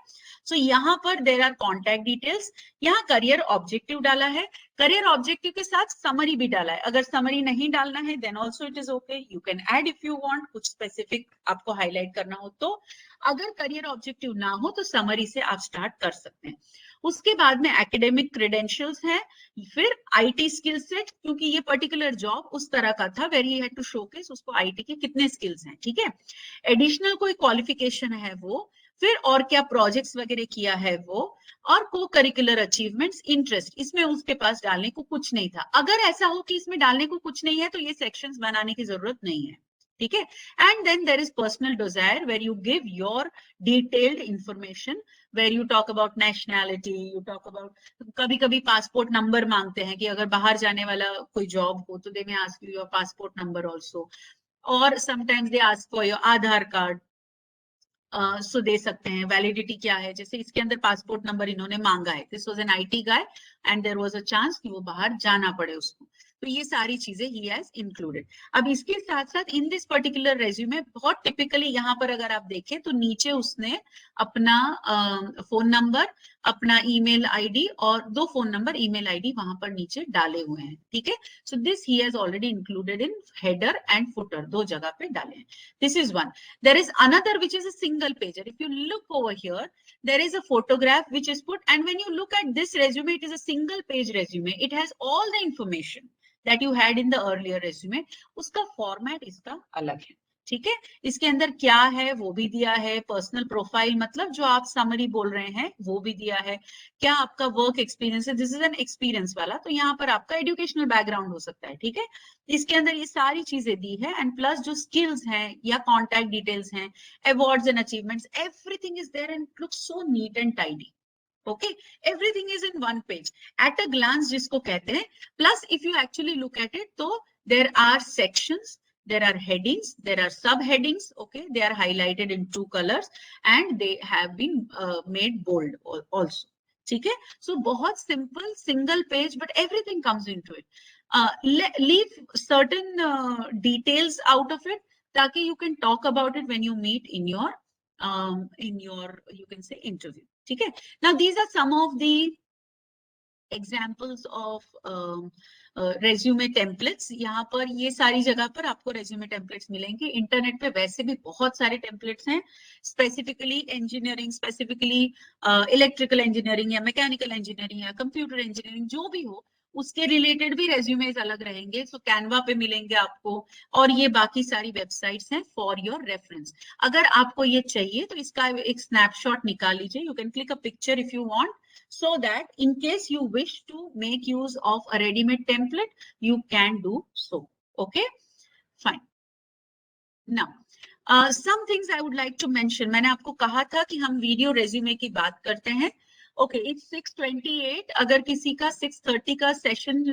सो यहाँ पर देयर आर कॉन्टैक्ट डिटेल्स, यहाँ करियर ऑब्जेक्टिव डाला है, करियर ऑब्जेक्टिव के साथ समरी भी डाला है। अगर समरी नहीं डालना है then also it is okay, you can add if you want, कुछ स्पेसिफिक आपको हाईलाइट करना हो तो। अगर करियर ऑब्जेक्टिव ना हो तो समरी से आप स्टार्ट कर सकते हैं। उसके बाद में एकेडमिक क्रेडेंशियल्स हैं, फिर आईटी स्किल सेट, क्योंकि ये पर्टिकुलर जॉब उस तरह का था where he had to showcase उसको आईटी के कितने स्किल्स हैं, ठीक है। एडिशनल कोई क्वालिफिकेशन है वो, फिर और क्या प्रोजेक्ट्स वगैरह किया है वो, और को करिकुलर अचीवमेंट्स, इंटरेस्ट, इसमें उसके पास डालने को कुछ नहीं था। अगर ऐसा हो कि इसमें डालने को कुछ नहीं है तो ये सेक्शंस बनाने की जरूरत नहीं है, ठीक है। And then there is personal desire where you give your detailed information, where you talk about nationality, you talk about, कभी कभी पासपोर्ट नंबर मांगते हैं कि अगर बाहर जाने वाला कोई जॉब हो तो they may ask you your passport number also, और sometimes they ask for your Aadhaar card, so दे सकते हैं। वैलिडिटी क्या है, जैसे इसके अंदर पासपोर्ट नंबर इन्होंने मांगा है, this was an IT guy and there was a chance कि वो बाहर जाना पड़े उसको, तो ये सारी चीजें ही हैज इंक्लूडेड। अब इसके साथ साथ इन दिस पर्टिकुलर रेज्यूमे बहुत टिपिकली यहाँ पर अगर आप देखें तो नीचे उसने अपना फोन नंबर, अपना ईमेल आईडी और 2 फोन नंबर ईमेल आईडी वहां पर नीचे डाले हुए हैं, ठीक है। So this he has already included in header and footer, 2 जगह पे डाले हैं। This is one. There is another which is a single pager. If you look over here, there is a photograph which is put, and when you look at this resume, it is a single page resume. It has all the information that you had in the earlier resume. उसका format इसका अलग है, ठीक है। इसके अंदर क्या है वो भी दिया है, पर्सनल प्रोफाइल मतलब जो आप समरी बोल रहे हैं वो भी दिया है, क्या आपका वर्क एक्सपीरियंस है, दिस इज एन एक्सपीरियंस वाला, तो यहाँ पर आपका एजुकेशनल बैकग्राउंड हो सकता है, ठीक है। इसके अंदर ये सारी चीजें दी है, एंड प्लस जो स्किल्स हैं या कॉन्टैक्ट डिटेल्स हैं, awards and achievements, everything is there and looks so neat and tidy. Okay, everything is in one page at a glance जिसको कहते हैं। plus if you actually look at it, तो there are sections, there are headings, there are subheadings, okay, they are highlighted in 2 colors and they have been made bold also, ठीक है। so बहुत simple single page but everything comes into it। leave certain details out of it ताकि you can talk about it when you meet in your you can say interview. ठीक है? Now these are some of the examples of resume templates. यहाँ पर ये सारी जगह पर आपको resume templates मिलेंगे. इंटरनेट पे वैसे भी बहुत सारे templates हैं, specifically engineering, specifically electrical engineering या mechanical engineering या computer engineering, जो भी हो उसके रिलेटेड भी रेज्यूमेज अलग रहेंगे. सो कैनवा पे मिलेंगे आपको, और ये बाकी सारी वेबसाइट्स हैं फॉर योर रेफरेंस. अगर आपको ये चाहिए तो इसका एक स्नैपशॉट निकाल लीजिए. You can click a picture if you want, so that in case you wish to make use of a ready-made template, you can do so. Okay, fine. Now, some things I would like to mention. मैंने आपको कहा था कि हम video resume की बात करते हैं. Okay, it's 6:28. अगर किसी का 6:30 का सेशन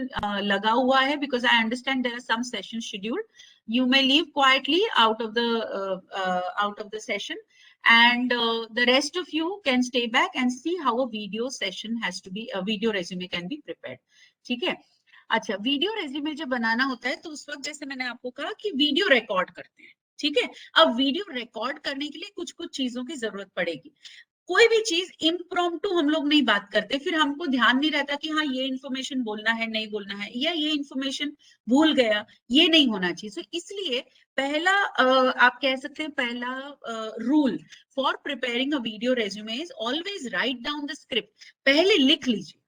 लगा हुआ है, because I understand there are some sessions scheduled, you may leave quietly out of the session, and the rest of you can stay back and see how a video session has to be, a video resume can be prepared. ठीक है? अच्छा, video resume जब बनाना होता है तो उस वक्त जैसे मैंने आपको कहा कि वीडियो रिकॉर्ड करते हैं. ठीक है? अब वीडियो रिकॉर्ड करने के लिए कुछ कुछ चीजों की जरूरत पड़ेगी. कोई भी चीज इम्प्रॉम्प्टू हम लोग नहीं बात करते, फिर हमको ध्यान नहीं रहता कि हाँ ये इन्फॉर्मेशन बोलना है नहीं बोलना है, या ये इन्फॉर्मेशन भूल गया, ये नहीं होना चाहिए. सो इसलिए पहला आप कह सकते हैं पहला rule for preparing a video resume is always write down the script. पहले लिख लीजिए.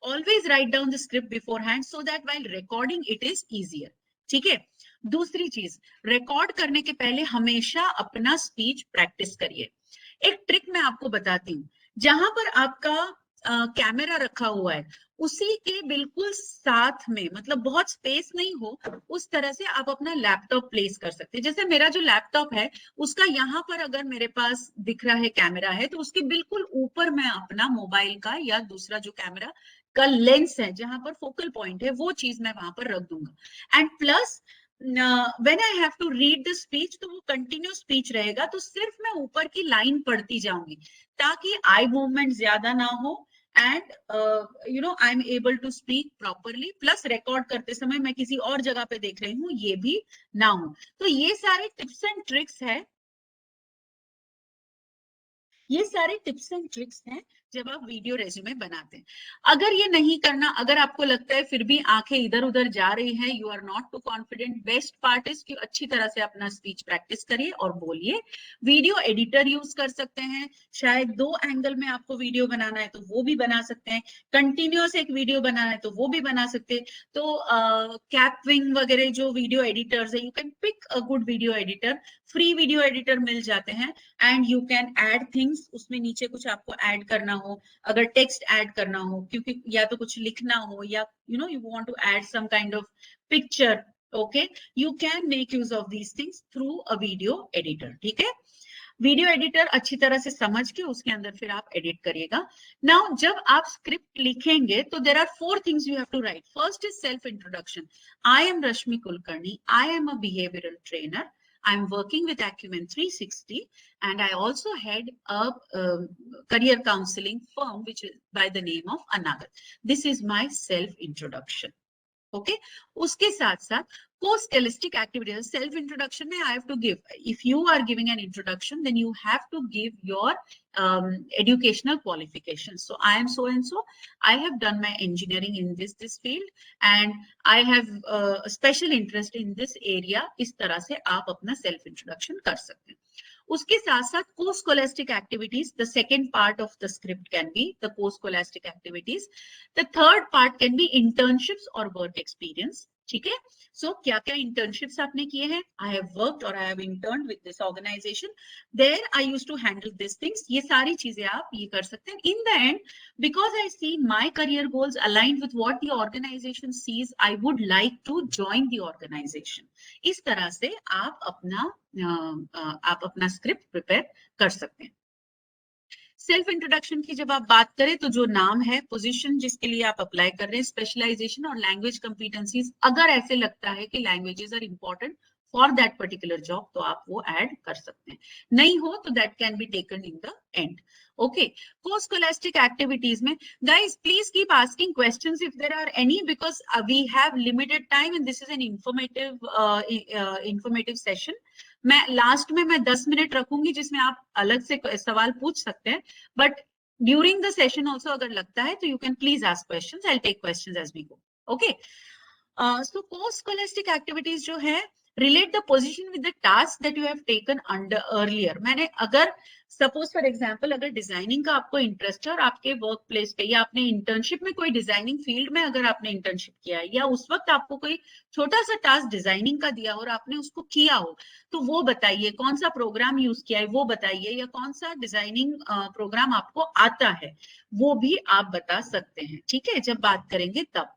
Always write down the script beforehand so that while recording it is easier. ठीक है? दूसरी चीज, रिकॉर्ड करने के पहले हमेशा अपना स्पीच प्रैक्टिस करिए. एक ट्रिक मैं आपको बताती हूँ. जहां पर आपका कैमरा रखा हुआ है उसी के बिल्कुल साथ में, मतलब बहुत स्पेस नहीं हो, उस तरह से आप अपना लैपटॉप प्लेस कर सकते हैं. जैसे मेरा जो लैपटॉप है उसका यहाँ पर अगर मेरे पास दिख रहा है कैमरा है, तो उसके बिल्कुल ऊपर मैं अपना मोबाइल का या दूसरा जो कैमरा का लेंस है जहां पर फोकल पॉइंट है वो चीज मैं वहां पर रख दूंगा. And plus when I have to read the speech, तो वो कंटिन्यू स्पीच रहेगा, तो सिर्फ मैं ऊपर की लाइन पढ़ती जाऊंगी ताकि आई मूवमेंट ज्यादा ना हो, and you know I am able to speak properly. Plus record करते समय मैं किसी और जगह पे देख रही हूँ ये भी ना हो. तो ये सारे टिप्स एंड ट्रिक्स है, ये सारे टिप्स एंड ट्रिक्स हैं जब आप वीडियो रेज्यूमे बनाते हैं. अगर ये नहीं करना, अगर आपको लगता है फिर भी आंखें इधर उधर जा रही हैं, you are not too confident, best part is कि अच्छी तरह से अपना स्पीच प्रैक्टिस करिए और बोलिए. वीडियो एडिटर यूज कर सकते हैं. शायद 2 एंगल में आपको वीडियो बनाना है तो वो भी बना सकते हैं. कंटिन्यूअस एक वीडियो बनाना है तो वो भी बना सकते हैं. तो कैपविंग वगैरह जो वीडियो एडिटर्स है, you can pick a good video editor. Free video editor मिल जाते हैं, and you can add things. उसमें नीचे कुछ आपको ऐड करना हो, अगर टेक्स्ट ऐड करना हो, क्योंकि या तो कुछ लिखना हो, या you know you want to add some kind of picture, okay, you can make use of these things through a video editor. ठीक है? वीडियो एडिटर अच्छी तरह से समझ के उसके अंदर फिर आप एडिट करिएगा. नाउ जब आप स्क्रिप्ट लिखेंगे तो there are 4 things you have to write. First is self introduction. I am Rashmi Kulkarni. I am a behavioural trainer. I'm working with Acumen 360, and I also head a career counseling firm which is by the name of Anagat. This is my self introduction. Okay, उसके साथ साथ co-scholastic activities. Self introduction में I have to give, if you are giving an introduction, then you have to give your educational qualifications. So I am so and so, I have done my engineering in this field, and I have a special interest in this area. इस तरह से आप अपना self introduction कर सकते हैं. उसके साथ साथ co-scholastic activities, the second part of the script can be the co-scholastic activities. The third part can be internships or work experience. ठीक है? So क्या क्या internships आपने किए हैं? I have worked or I have interned with this organization. There I used to handle these things. ये सारी चीजें आप ये कर सकते हैं. In the end, because I see my career goals aligned with what the organization sees, I would like to join the organization. इस तरह से आप अपना स्क्रिप्ट प्रिपेयर कर सकते हैं. सेल्फ इंट्रोडक्शन की जब आप बात करें तो जो नाम है, पोजीशन जिसके लिए आप अप्लाई कर रहे हैं, स्पेशलाइजेशन और लैंग्वेज कॉम्पिटेंसीज. अगर ऐसे लगता है कि languages are important for that particular job, तो आप वो ऐड कर सकते हैं. नहीं हो तो that can be taken in the end. Okay, को स्कॉलास्टिक एक्टिविटीज में guys please keep asking questions if there are any, because we have limited time and this is an informative session. मैं last में मैं 10 minute रखूंगी जिसमें आप अलग से सवाल पूछ सकते हैं, but during the session also अगर लगता है तो you can please ask questions. I will take questions as we go. Okay, so co scholastic activities जो है, relate the position with the task that you have taken under earlier. मैंने अगर suppose for example अगर designing का आपको interest है और आपके वर्क प्लेस पे या आपने इंटर्नशिप में कोई डिजाइनिंग फील्ड में अगर आपने इंटर्नशिप किया है या उस वक्त आपको कोई छोटा सा टास्क डिजाइनिंग का दिया और आपने उसको किया हो, तो वो बताइए. कौन सा प्रोग्राम यूज किया है वो बताइए, या कौन सा डिजाइनिंग प्रोग्राम आपको आता है वो भी आप बता सकते हैं. ठीक है, जब बात करेंगे तब.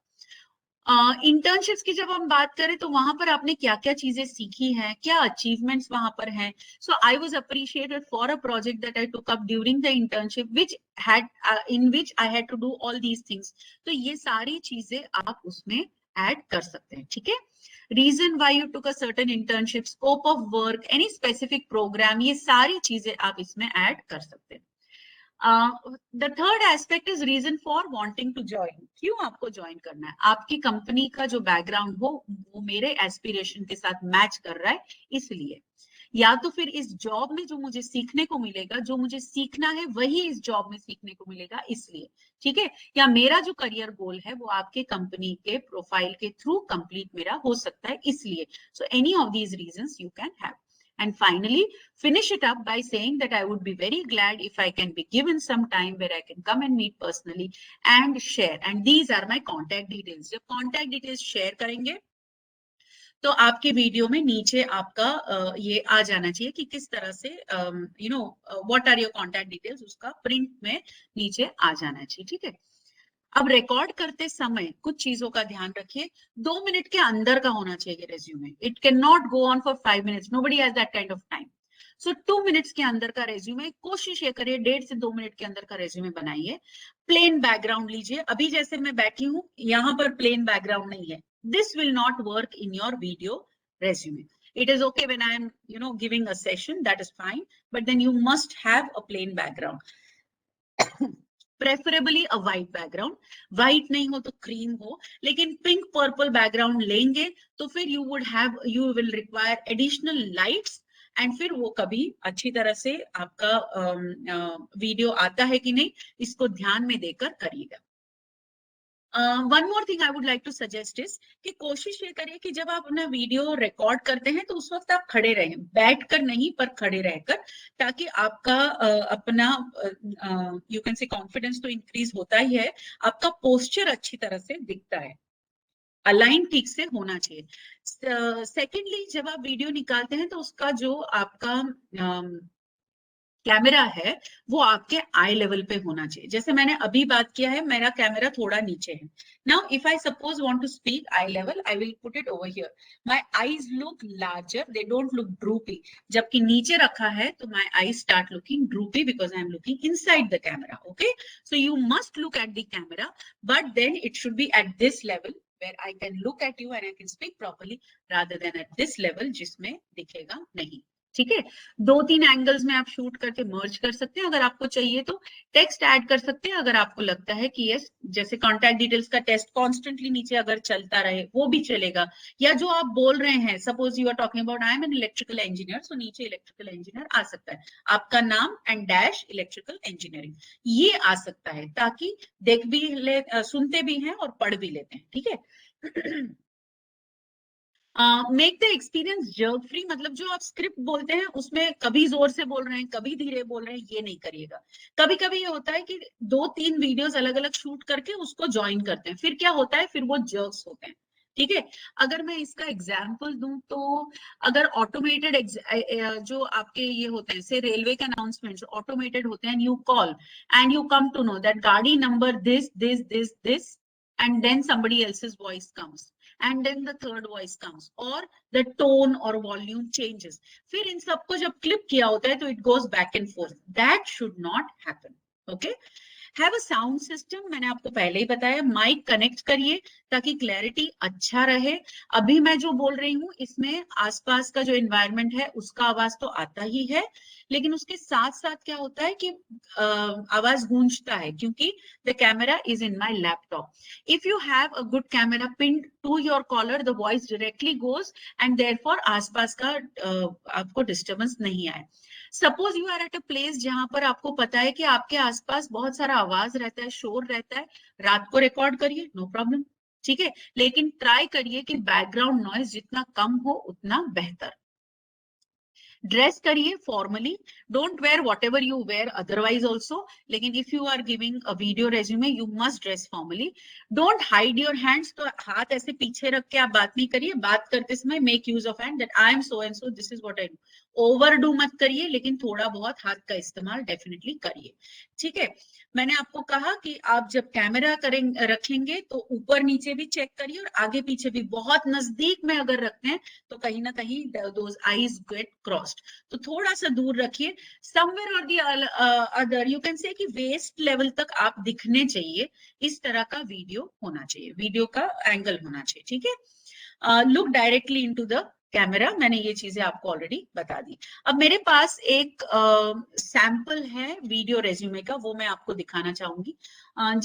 इंटर्नशिप्स की जब हम बात करें तो वहां पर आपने क्या क्या चीजें सीखी हैं, क्या अचीवमेंट्स वहां पर हैं. So I was appreciated for a project that I took up during the internship which had in which I had to do all these things. तो ये सारी चीजें आप उसमें ऐड कर सकते हैं. ठीक है, reason why you took a certain internship, scope of work, any specific programme, ये सारी चीजें आप इसमें ऐड कर सकते हैं. The third aspect is reason for wanting to join. क्यों आपको ज्वाइन करना है, आपकी कंपनी का जो बैकग्राउंड हो वो मेरे एस्पिरेशन के साथ मैच कर रहा है इसलिए, या तो फिर इस जॉब में जो मुझे सीखने को मिलेगा, जो मुझे सीखना है वही इस जॉब में सीखने को मिलेगा इसलिए. ठीक है, या मेरा जो करियर गोल है वो आपके कंपनी के प्रोफाइल के थ्रू कंप्लीट मेरा हो सकता है इसलिए. So any of these reasons you can have. And finally, finish it up by saying that I would be very glad if I can be given some time where I can come and meet personally and share. And these are my contact details. जब contact details share करेंगे तो आपके video में नीचे आपका ये आ जाना चाहिए कि किस तरह से what are your contact details, उसका प्रिंट में नीचे आ जाना चाहिए. ठीक है, अब रिकॉर्ड करते समय कुछ चीजों का ध्यान रखिए. 2 मिनट के अंदर का होना चाहिए resume. It can not go on for 5 minutes. Nobody has that kind of time. So 2 minutes के अंदर का रेज्यूमे, कोशिश ये करिए 1.5 से 2 मिनट के अंदर का रेज्यूमे बनाइए. प्लेन बैकग्राउंड लीजिए. अभी जैसे मैं बैठी हूँ यहाँ पर प्लेन बैकग्राउंड नहीं है. This will not work in your video resume. It is okay when I am, giving a session, that is fine, but then you must have a plain background. Preferably a white background. White नहीं हो तो cream हो, लेकिन pink purple background लेंगे तो फिर you will require additional lights, and फिर वो कभी अच्छी तरह से आपका वीडियो आता है कि नहीं इसको ध्यान में देकर करिएगा. One more thing I would like to suggest is कि कोशिश ये करिए कि जब आप अपना वीडियो रिकॉर्ड करते हैं तो उस वक्त आप खड़े रहें, बैठकर नहीं पर खड़े रहकर, ताकि आपका अपना यू कैन से कॉन्फिडेंस तो इंक्रीज होता ही है, आपका पोस्चर अच्छी तरह से दिखता है, अलाइन ठीक से होना चाहिए. सेकेंडली, जब आप वीडियो निकालते हैं तो उसका जो आपका कैमरा है वो आपके आई लेवल पे होना चाहिए. जैसे मैंने अभी बात किया है, मेरा कैमरा थोड़ा नीचे है. Now if I suppose want to speak eye level, I will put it over here. My eyes look larger, they don't look droopy. जबकि नीचे रखा है तो my eyes start looking droopy because I am looking inside the camera. Okay, so you must look at the camera, but then it should be at this level where I can look at you and I can speak properly, rather than at this level जिसमें दिखेगा नहीं. ठीक है, 2-3 angles में आप shoot करके मर्ज कर सकते हैं. अगर आपको चाहिए तो टेक्स्ट ऐड कर सकते हैं. अगर आपको लगता है कि यस, जैसे कॉन्टैक्ट डिटेल्स का टेक्स्ट कॉन्स्टेंटली नीचे अगर चलता रहे वो भी चलेगा, या जो आप बोल रहे हैं, suppose you are talking about I am an electrical engineer, so नीचे इलेक्ट्रिकल इंजीनियर आ सकता है, आपका नाम एंड डैश इलेक्ट्रिकल इंजीनियरिंग, ये आ सकता है, ताकि देख भी सुनते भी हैं और पढ़ भी लेते हैं. ठीक है, make the experience jerk free, मतलब जो आप स्क्रिप्ट बोलते हैं उसमें कभी जोर से बोल रहे हैं कभी धीरे बोल रहे हैं, ये नहीं करिएगा. कभी कभी ये होता है कि 2-3 वीडियोस अलग अलग शूट करके उसको ज्वाइन करते हैं, फिर क्या होता है, फिर वो जर्क्स होते हैं. ठीक है, अगर मैं इसका एग्जाम्पल दूं तो अगर ऑटोमेटेड जो आपके ये होते हैं, से रेलवे के अनाउंसमेंट्स ऑटोमेटेड होते हैं, you call and you come to know that गाड़ी number this this this this, and then somebody else's voice comes, and then the third voice comes, or the tone or volume changes. फिर इन सबको जब clip किया होता है तो it goes back and forth. That should not happen. Okay, have a sound system, मैंने आपको पहले ही बताया, माइक कनेक्ट करिए ताकि क्लैरिटी अच्छा रहे। अभी मैं जो बोल रही हूँ इसमें आसपास का जो एनवायरनमेंट है उसका आवाज तो आता ही है, लेकिन उसके साथ साथ क्या होता है कि आवाज गूंजता है क्योंकि the camera is in my laptop. If you have a good camera pin to your collar, the voice directly goes and therefore आसपास का आपको डिस्टर्बेंस नहीं आए। Suppose you are at a place जहां पर आपको पता है कि आपके आसपास बहुत सारा आवाज रहता है, शोर रहता है, रात को रिकॉर्ड करिए, नो प्रॉब्लम, ठीक है, लेकिन ट्राई करिए कि बैकग्राउंड नॉइज जितना कम हो उतना बेहतर। ड्रेस करिए formally, don't wear whatever you wear otherwise also, लेकिन if you are giving a video resume you must dress formally. Don't hide your hands, तो हाथ ऐसे पीछे रख के आप बात नहीं करिए, बात करते समय make use of hand that I am so and so, this is what I do. Over do मत करिए, लेकिन थोड़ा बहुत हाथ का इस्तेमाल डेफिनेटली करिए, ठीक है। मैंने आपको कहा कि आप जब कैमरा करेंगे रखेंगे तो ऊपर नीचे भी चेक करिए और आगे पीछे भी। बहुत नजदीक में अगर रखते हैं तो कहीं ना कहीं दोज आईज गेट क्रॉस्ड, तो थोड़ा सा दूर रखिए। समवेयर और दी अदर यू कैन से कि वेस्ट लेवल तक आप दिखने चाहिए, इस तरह का वीडियो होना चाहिए, वीडियो का एंगल होना चाहिए, ठीक है। Look directly into the camera, मैंने ये चीजें आपको ऑलरेडी बता दी। अब मेरे पास एक सैंपल है वीडियो रेज्यूमे का, वो मैं आपको दिखाना चाहूंगी।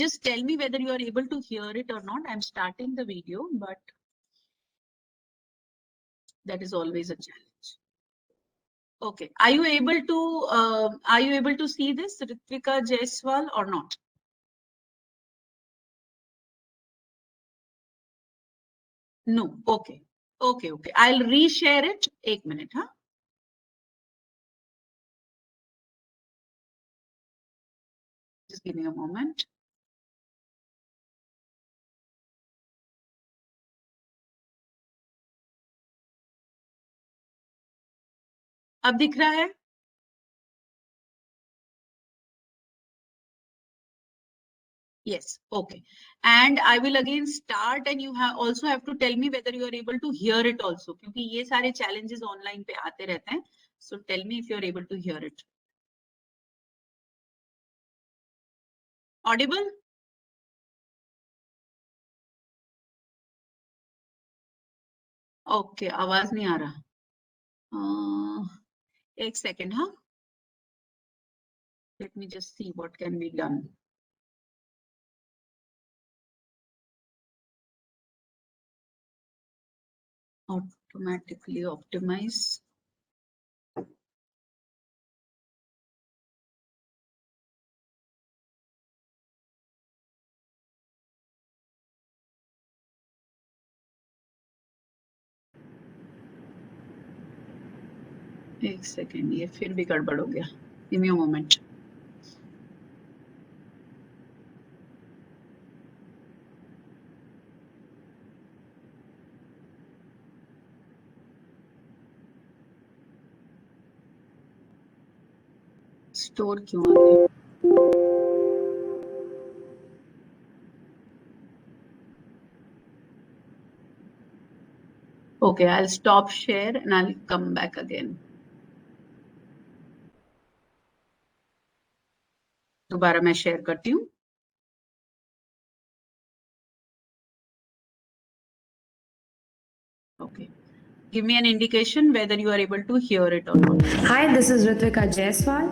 Just tell me whether you are able to hear it or not. I am starting the video but that is always a challenge. Okay, are you able to see this, Ritvika Jaiswal, or not? No. Okay. Okay. Okay. I'll reshare it. 1 minute, huh? Just give me a moment. अब दिख रहा है? Yes. Okay. And I will again start, and you also have to tell me whether you are able to hear it also, क्योंकि ये सारे challenges online पे आते रहते हैं. So tell me if you are able to hear it. Audible? Okay. आवाज नहीं आ रहा. एक second, हाँ. Let me just see what can be done. Automatically optimize. एक सेकेंड, ये फिर भी गड़बड़ हो गया. Give me a moment. Store क्यों आ गया? Okay, I'll stop share and I'll come back again. दोबारा मैं शेयर करती हूँ. Okay. Give me an indication whether you are able to hear it or not. Hi, this is Ritvika Jaiswal.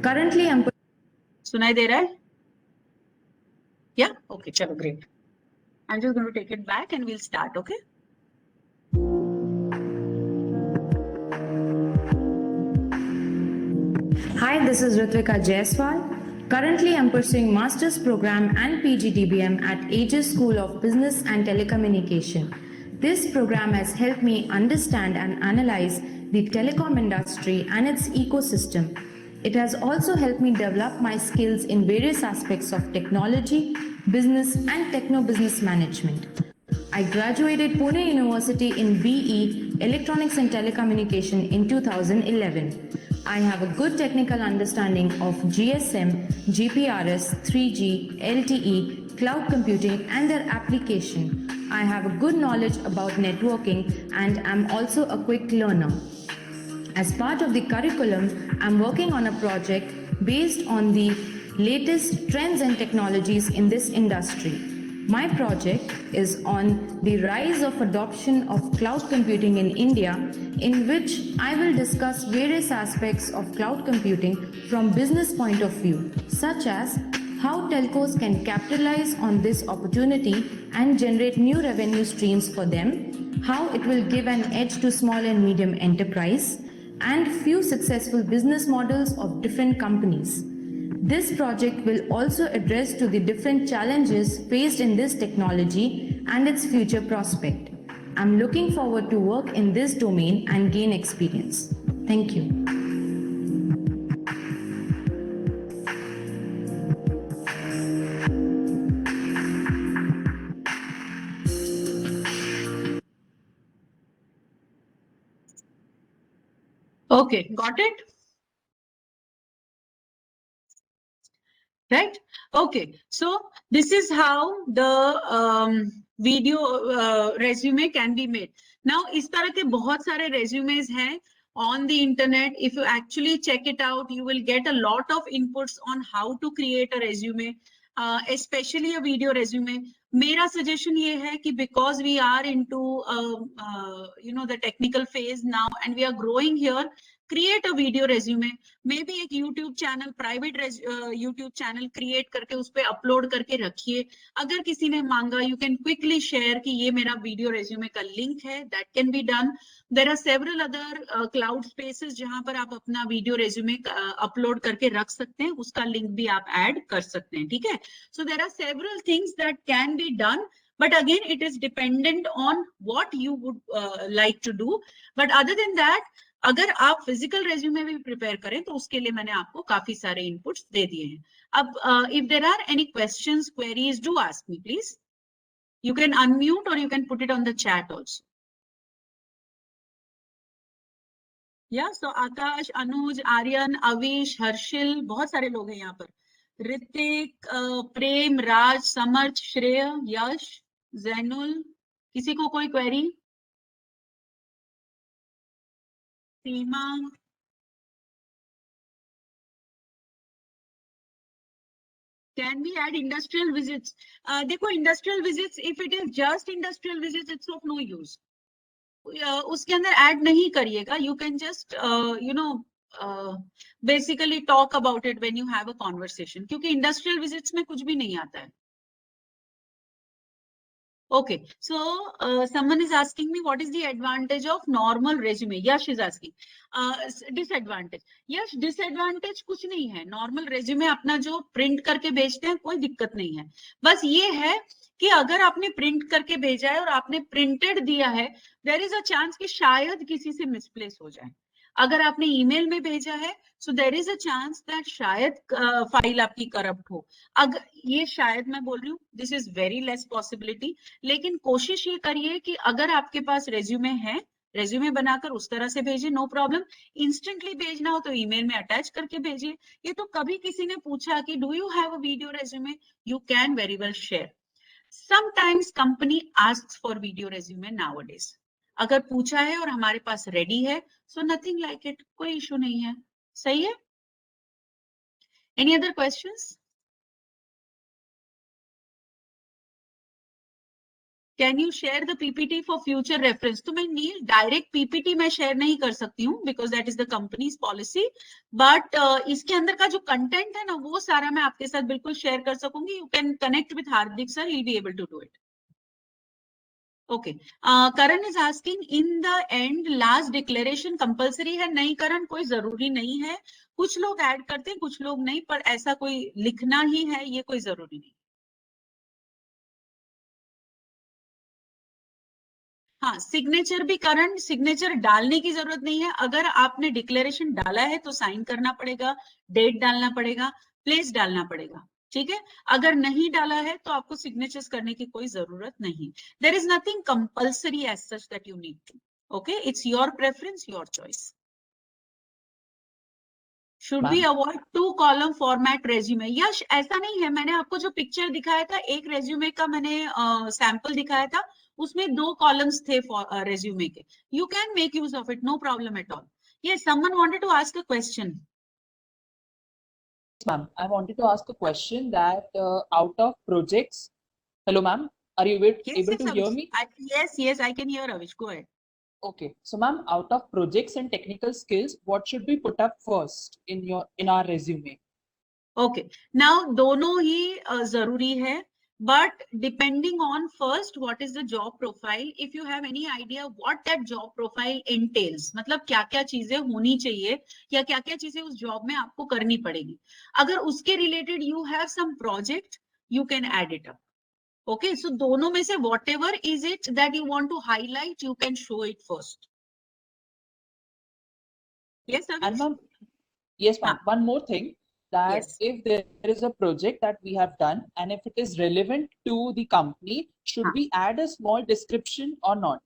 Currently, I'm सुनाई दे रहा है? Yeah? Okay, चलो great. I'm just going to take it back and we'll start, okay? Hi, this is Ritvika Jaiswal. Currently, I'm pursuing Master's Program and PGDBM at Aegis School of Business and Telecommunication. This program has helped me understand and analyze the telecom industry and its ecosystem. It has also helped me develop my skills in various aspects of technology, business, and techno-business management. I graduated Pune University in BE Electronics and Telecommunication in 2011. I have a good technical understanding of GSM, GPRS, 3G, LTE, cloud computing and their application. I have a good knowledge about networking and am also a quick learner. As part of the curriculum, I'm working on a project based on the latest trends and technologies in this industry. My project is on the rise of adoption of cloud computing in India, in which I will discuss various aspects of cloud computing from business point of view, such as how telcos can capitalize on this opportunity and generate new revenue streams for them, how it will give an edge to small and medium enterprise, and few successful business models of different companies. This project will also address to the different challenges faced in this technology and its future prospect. I'm looking forward to work in this domain and gain experience. Thank you. Okay, got it? Right? Okay, so this is how the video resume can be made. Now, इस तरह के बहुत सारे resumes हैं on the internet. If you actually check it out, you will get a lot of inputs on how to create a resume, especially a video resume. मेरा suggestion ये है कि because we are into the technical phase now and we are growing here, create a video resume. Maybe एक YouTube channel, private YouTube channel create करके उस पे upload करके रखिए. अगर किसी ने मांगा, you can quickly share कि ये मेरा video resume का link है. That can be done. There are several other cloud spaces जहां पर आप अपना video resume upload करके रख सकते हैं. उसका link भी आप add कर सकते हैं. ठीक है? So there are several things that can be done. But again, it is dependent on what you would like to do. But other than that, अगर आप फिजिकल रेज्यूमे भी प्रिपेयर करें तो उसके लिए मैंने आपको काफी सारे इनपुट्स दे दिए हैं. अब if there are any questions, queries, do ask me please. You can unmute or you can put it on the chat also. या सो आकाश, अनुज, आर्यन, अविश, हर्षिल, बहुत सारे लोग हैं यहाँ पर. ऋतिक, प्रेम, राज, समर्थ, श्रेय, यश, जैनुल. किसी को कोई query? Seema. Can we add industrial visits? देखो, industrial visits, if it is just industrial visits, it's of no use. उसके अंदर add नहीं करिएगा. You can just basically talk about it when you have a conversation. क्योंकि industrial visits में कुछ भी नहीं आता है. Okay, so someone is asking me what is the advantage of normal resume. Yash is asking. Disadvantage. Yash, disadvantage कुछ नहीं है. Normal resume अपना जो print करके भेजते हैं कोई दिक्कत नहीं है. बस ये है कि अगर आपने print करके भेजा है और आपने printed दिया है, there is a chance कि शायद किसी से misplace हो जाए. अगर आपने ईमेल में भेजा है, so there is a chance that शायद फाइल आपकी करप्ट हो. अगर ये शायद मैं बोल रही हूँ, this is very less possibility. लेकिन कोशिश ये करिए कि अगर आपके पास रेज्यूमे है, रेज्यूमे बनाकर उस तरह से भेजिए, नो प्रॉब्लम. इंस्टेंटली भेजना हो तो ईमेल में अटैच करके भेजिए. ये तो कभी किसी ने पूछा कि do you have a video resume, you can very well share. Sometimes company asks for video resume nowadays. अगर पूछा है और हमारे पास रेडी है, सो नथिंग लाइक इट, कोई इशू नहीं है. सही है? Any other questions? Can you share the PPT for future reference? तो मैं नील डायरेक्ट PPT मैं शेयर नहीं कर सकती हूँ because that is the company's policy. But इसके अंदर का जो कंटेंट है ना, वो सारा मैं आपके साथ बिल्कुल शेयर कर सकूंगी. You can connect with Hardik sir, he'll be able to do it. Okay. Karan is asking, in the end, last declaration compulsory है? नहीं Karan, कोई जरूरी नहीं है. कुछ लोग ऐड करते हैं, कुछ लोग नहीं, पर ऐसा कोई लिखना ही है, ये कोई जरूरी नहीं. हाँ, सिग्नेचर भी करंट, सिग्नेचर डालने की जरूरत नहीं है. अगर आपने डिक्लेरेशन डाला है तो साइन करना पड़ेगा, डेट डालना पड़ेगा, प्लेस डालना पड़ेगा. ठीक है? अगर नहीं डाला है तो आपको सिग्नेचर्स करने की कोई जरूरत नहीं. There is nothing compulsory as such that you need to. Okay, it's your preference, your choice. Should we avoid 2-column format resume? Yash, ऐसा नहीं है. मैंने आपको जो पिक्चर दिखाया था, एक रेज्यूमे का मैंने सैंपल दिखाया था, उसमें 2 कॉलम्स थे रेज्यूमे के. You can make use of it, no problem at all. Yes, someone wanted to ask a question. ma'am. I wanted to ask a question that out of projects. Hello, ma'am. Are you able Yes, to hear Avish. me? Yes, I can hear Avish. Go ahead. Okay. So, ma'am, out of projects and technical skills, what should we put up first in our resume? Okay. Now, दोनों ही जरूरी है. But depending on first, what is the job profile? If you have any idea what that job profile entails, मतलब क्या क्या चीजें होनी चाहिए या क्या क्या चीजें उस जॉब में आपको करनी पड़ेगी. अगर उसके related you have some project, you can add it up. Okay, so दोनों में से whatever is it that you want to highlight, you can show it first. Yes, And Avish? ma'am, yes, ma'am. हाँ. One more thing, that Yes. if there is a project that we have done and if it is relevant to the company, should हाँ. we add a small description or not?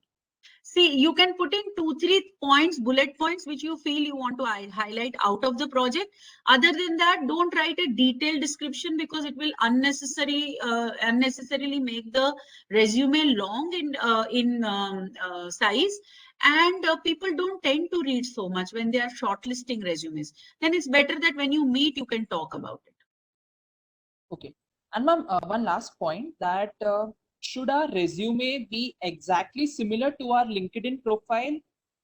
See, you can put in 2-3 points, bullet points, which you feel you want to highlight out of the project. Other than that, don't write a detailed description because it will unnecessarily make the resume long in size. And people don't tend to read so much when they are shortlisting resumes. Then it's better that when you meet, you can talk about it. Okay. And ma'am, one last point, that should our resume be exactly similar to our LinkedIn profile,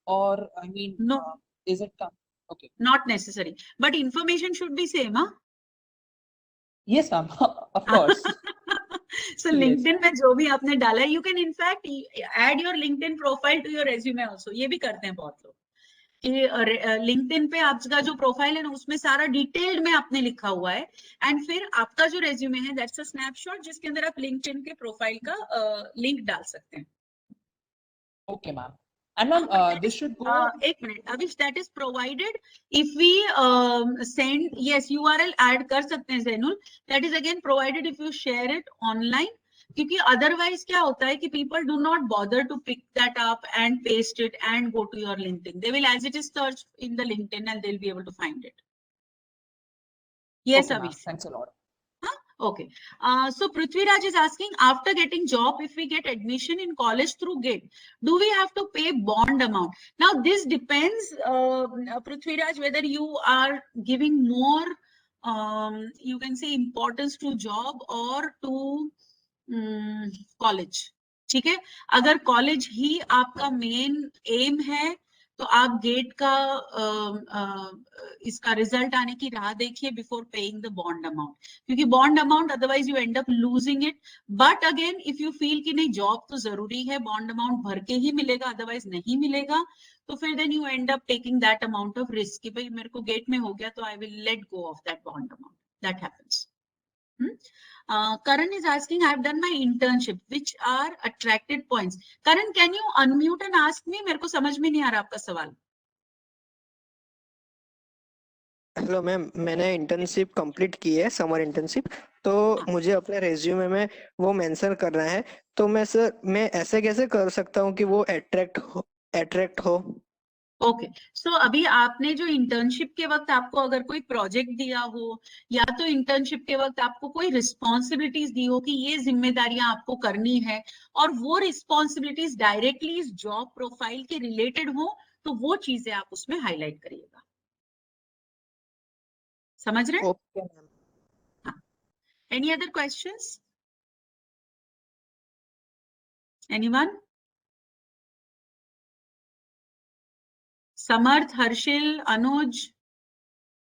or I mean, No, is it okay? not necessary. But information should be same, huh? Yes, ma'am. Of course. So Yes. LinkedIn में जो भी आपने डाला है, you can in fact add your LinkedIn profile to your resume also. ये भी करते हैं बहुत लोग कि LinkedIn पे आपका जो प्रोफाइल है ना उसमें सारा डिटेल्ड में आपने लिखा हुआ है एंड फिर आपका जो रेज्यूमे है दैट्स अ स्नैपशॉट जिसके अंदर आप LinkedIn के प्रोफाइल का लिंक डाल सकते हैं. Okay, ma'am. And ma'am, this should go. एक minute अविश, that is provided if we send, yes, URL add कर सकते हैं Zainul, that is again provided if you share it online, क्योंकि otherwise क्या होता है कि people do not bother to pick that up and paste it and go to your LinkedIn. They will as it is search in the LinkedIn and they'll be able to find it. Yes, Okay, ma'am. Avish. Thanks a lot. Okay. So Prithviraj is asking, after getting job, if we get admission in college through GATE, do we have to pay bond amount? Now, this depends, Prithviraj, whether you are giving more, you can say, importance to job or to college. ठीक है, अगर college ही आपका main M है तो आप gate का इसका result आने की राह देखिए before paying the bond amount, क्योंकि bond amount otherwise you end up losing it. But again if you feel कि नहीं जॉब तो जरूरी है, बॉन्ड अमाउंट भर के ही मिलेगा अदरवाइज नहीं मिलेगा, तो फिर then you end up taking that amount of risk कि भाई मेरे को गेट में हो गया तो I will let go of that bond amount. That happens. Karan is asking, I have done my internship. Which are attracted points? Karan, can you unmute and ask me? मेरे को समझ में नहीं आ रहा आपका सवाल. हेलो मैम, मैंने internship complete की है, समर इंटर्नशिप. तो मुझे अपने रेज्यूमे में वो मेंशन करना है, तो मैं ऐसे कैसे कर सकता हूँ कि वो अट्रैक्ट हो? ओके, सो अभी आपने जो इंटर्नशिप के वक्त आपको अगर कोई प्रोजेक्ट दिया हो या तो इंटर्नशिप के वक्त आपको कोई रिस्पॉन्सिबिलिटीज दी हो कि ये जिम्मेदारियां आपको करनी है और वो रिस्पॉन्सिबिलिटीज डायरेक्टली इस जॉब प्रोफाइल के रिलेटेड हो, तो वो चीजें आप उसमें हाईलाइट करिएगा. समझ रहे हैं? Okay ma'am. Any other questions? Anyone? Samarth, Harshil, Anuj?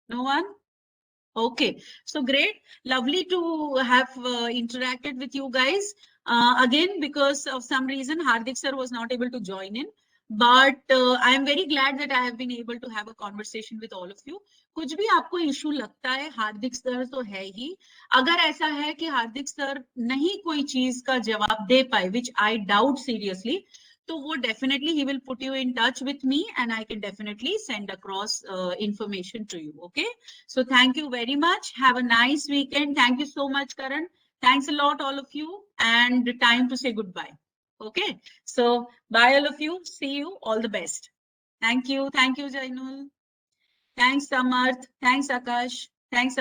No one? Okay, so great. Lovely to have interacted with you guys. Again, because of some reason, Hardik sir was not able to join in. But I am very glad that I have been able to have a conversation with all of you. कुछ भी आपको issue लगता है, हार्दिक sir तो है ही. अगर ऐसा है कि हार्दिक सर नहीं कोई चीज का जवाब दे पाए, which I doubt seriously, तो वो definitely he will put you in touch with me and I can definitely send across information to you. Okay, so thank you very much. Have a nice weekend. Thank you so much, Karan. Thanks a lot, all of you, and time to say goodbye. Okay, so bye all of you. See you. All the best. Thank you. Thank you, Jainul. Thanks, Samarth. Thanks, Akash. Thanks,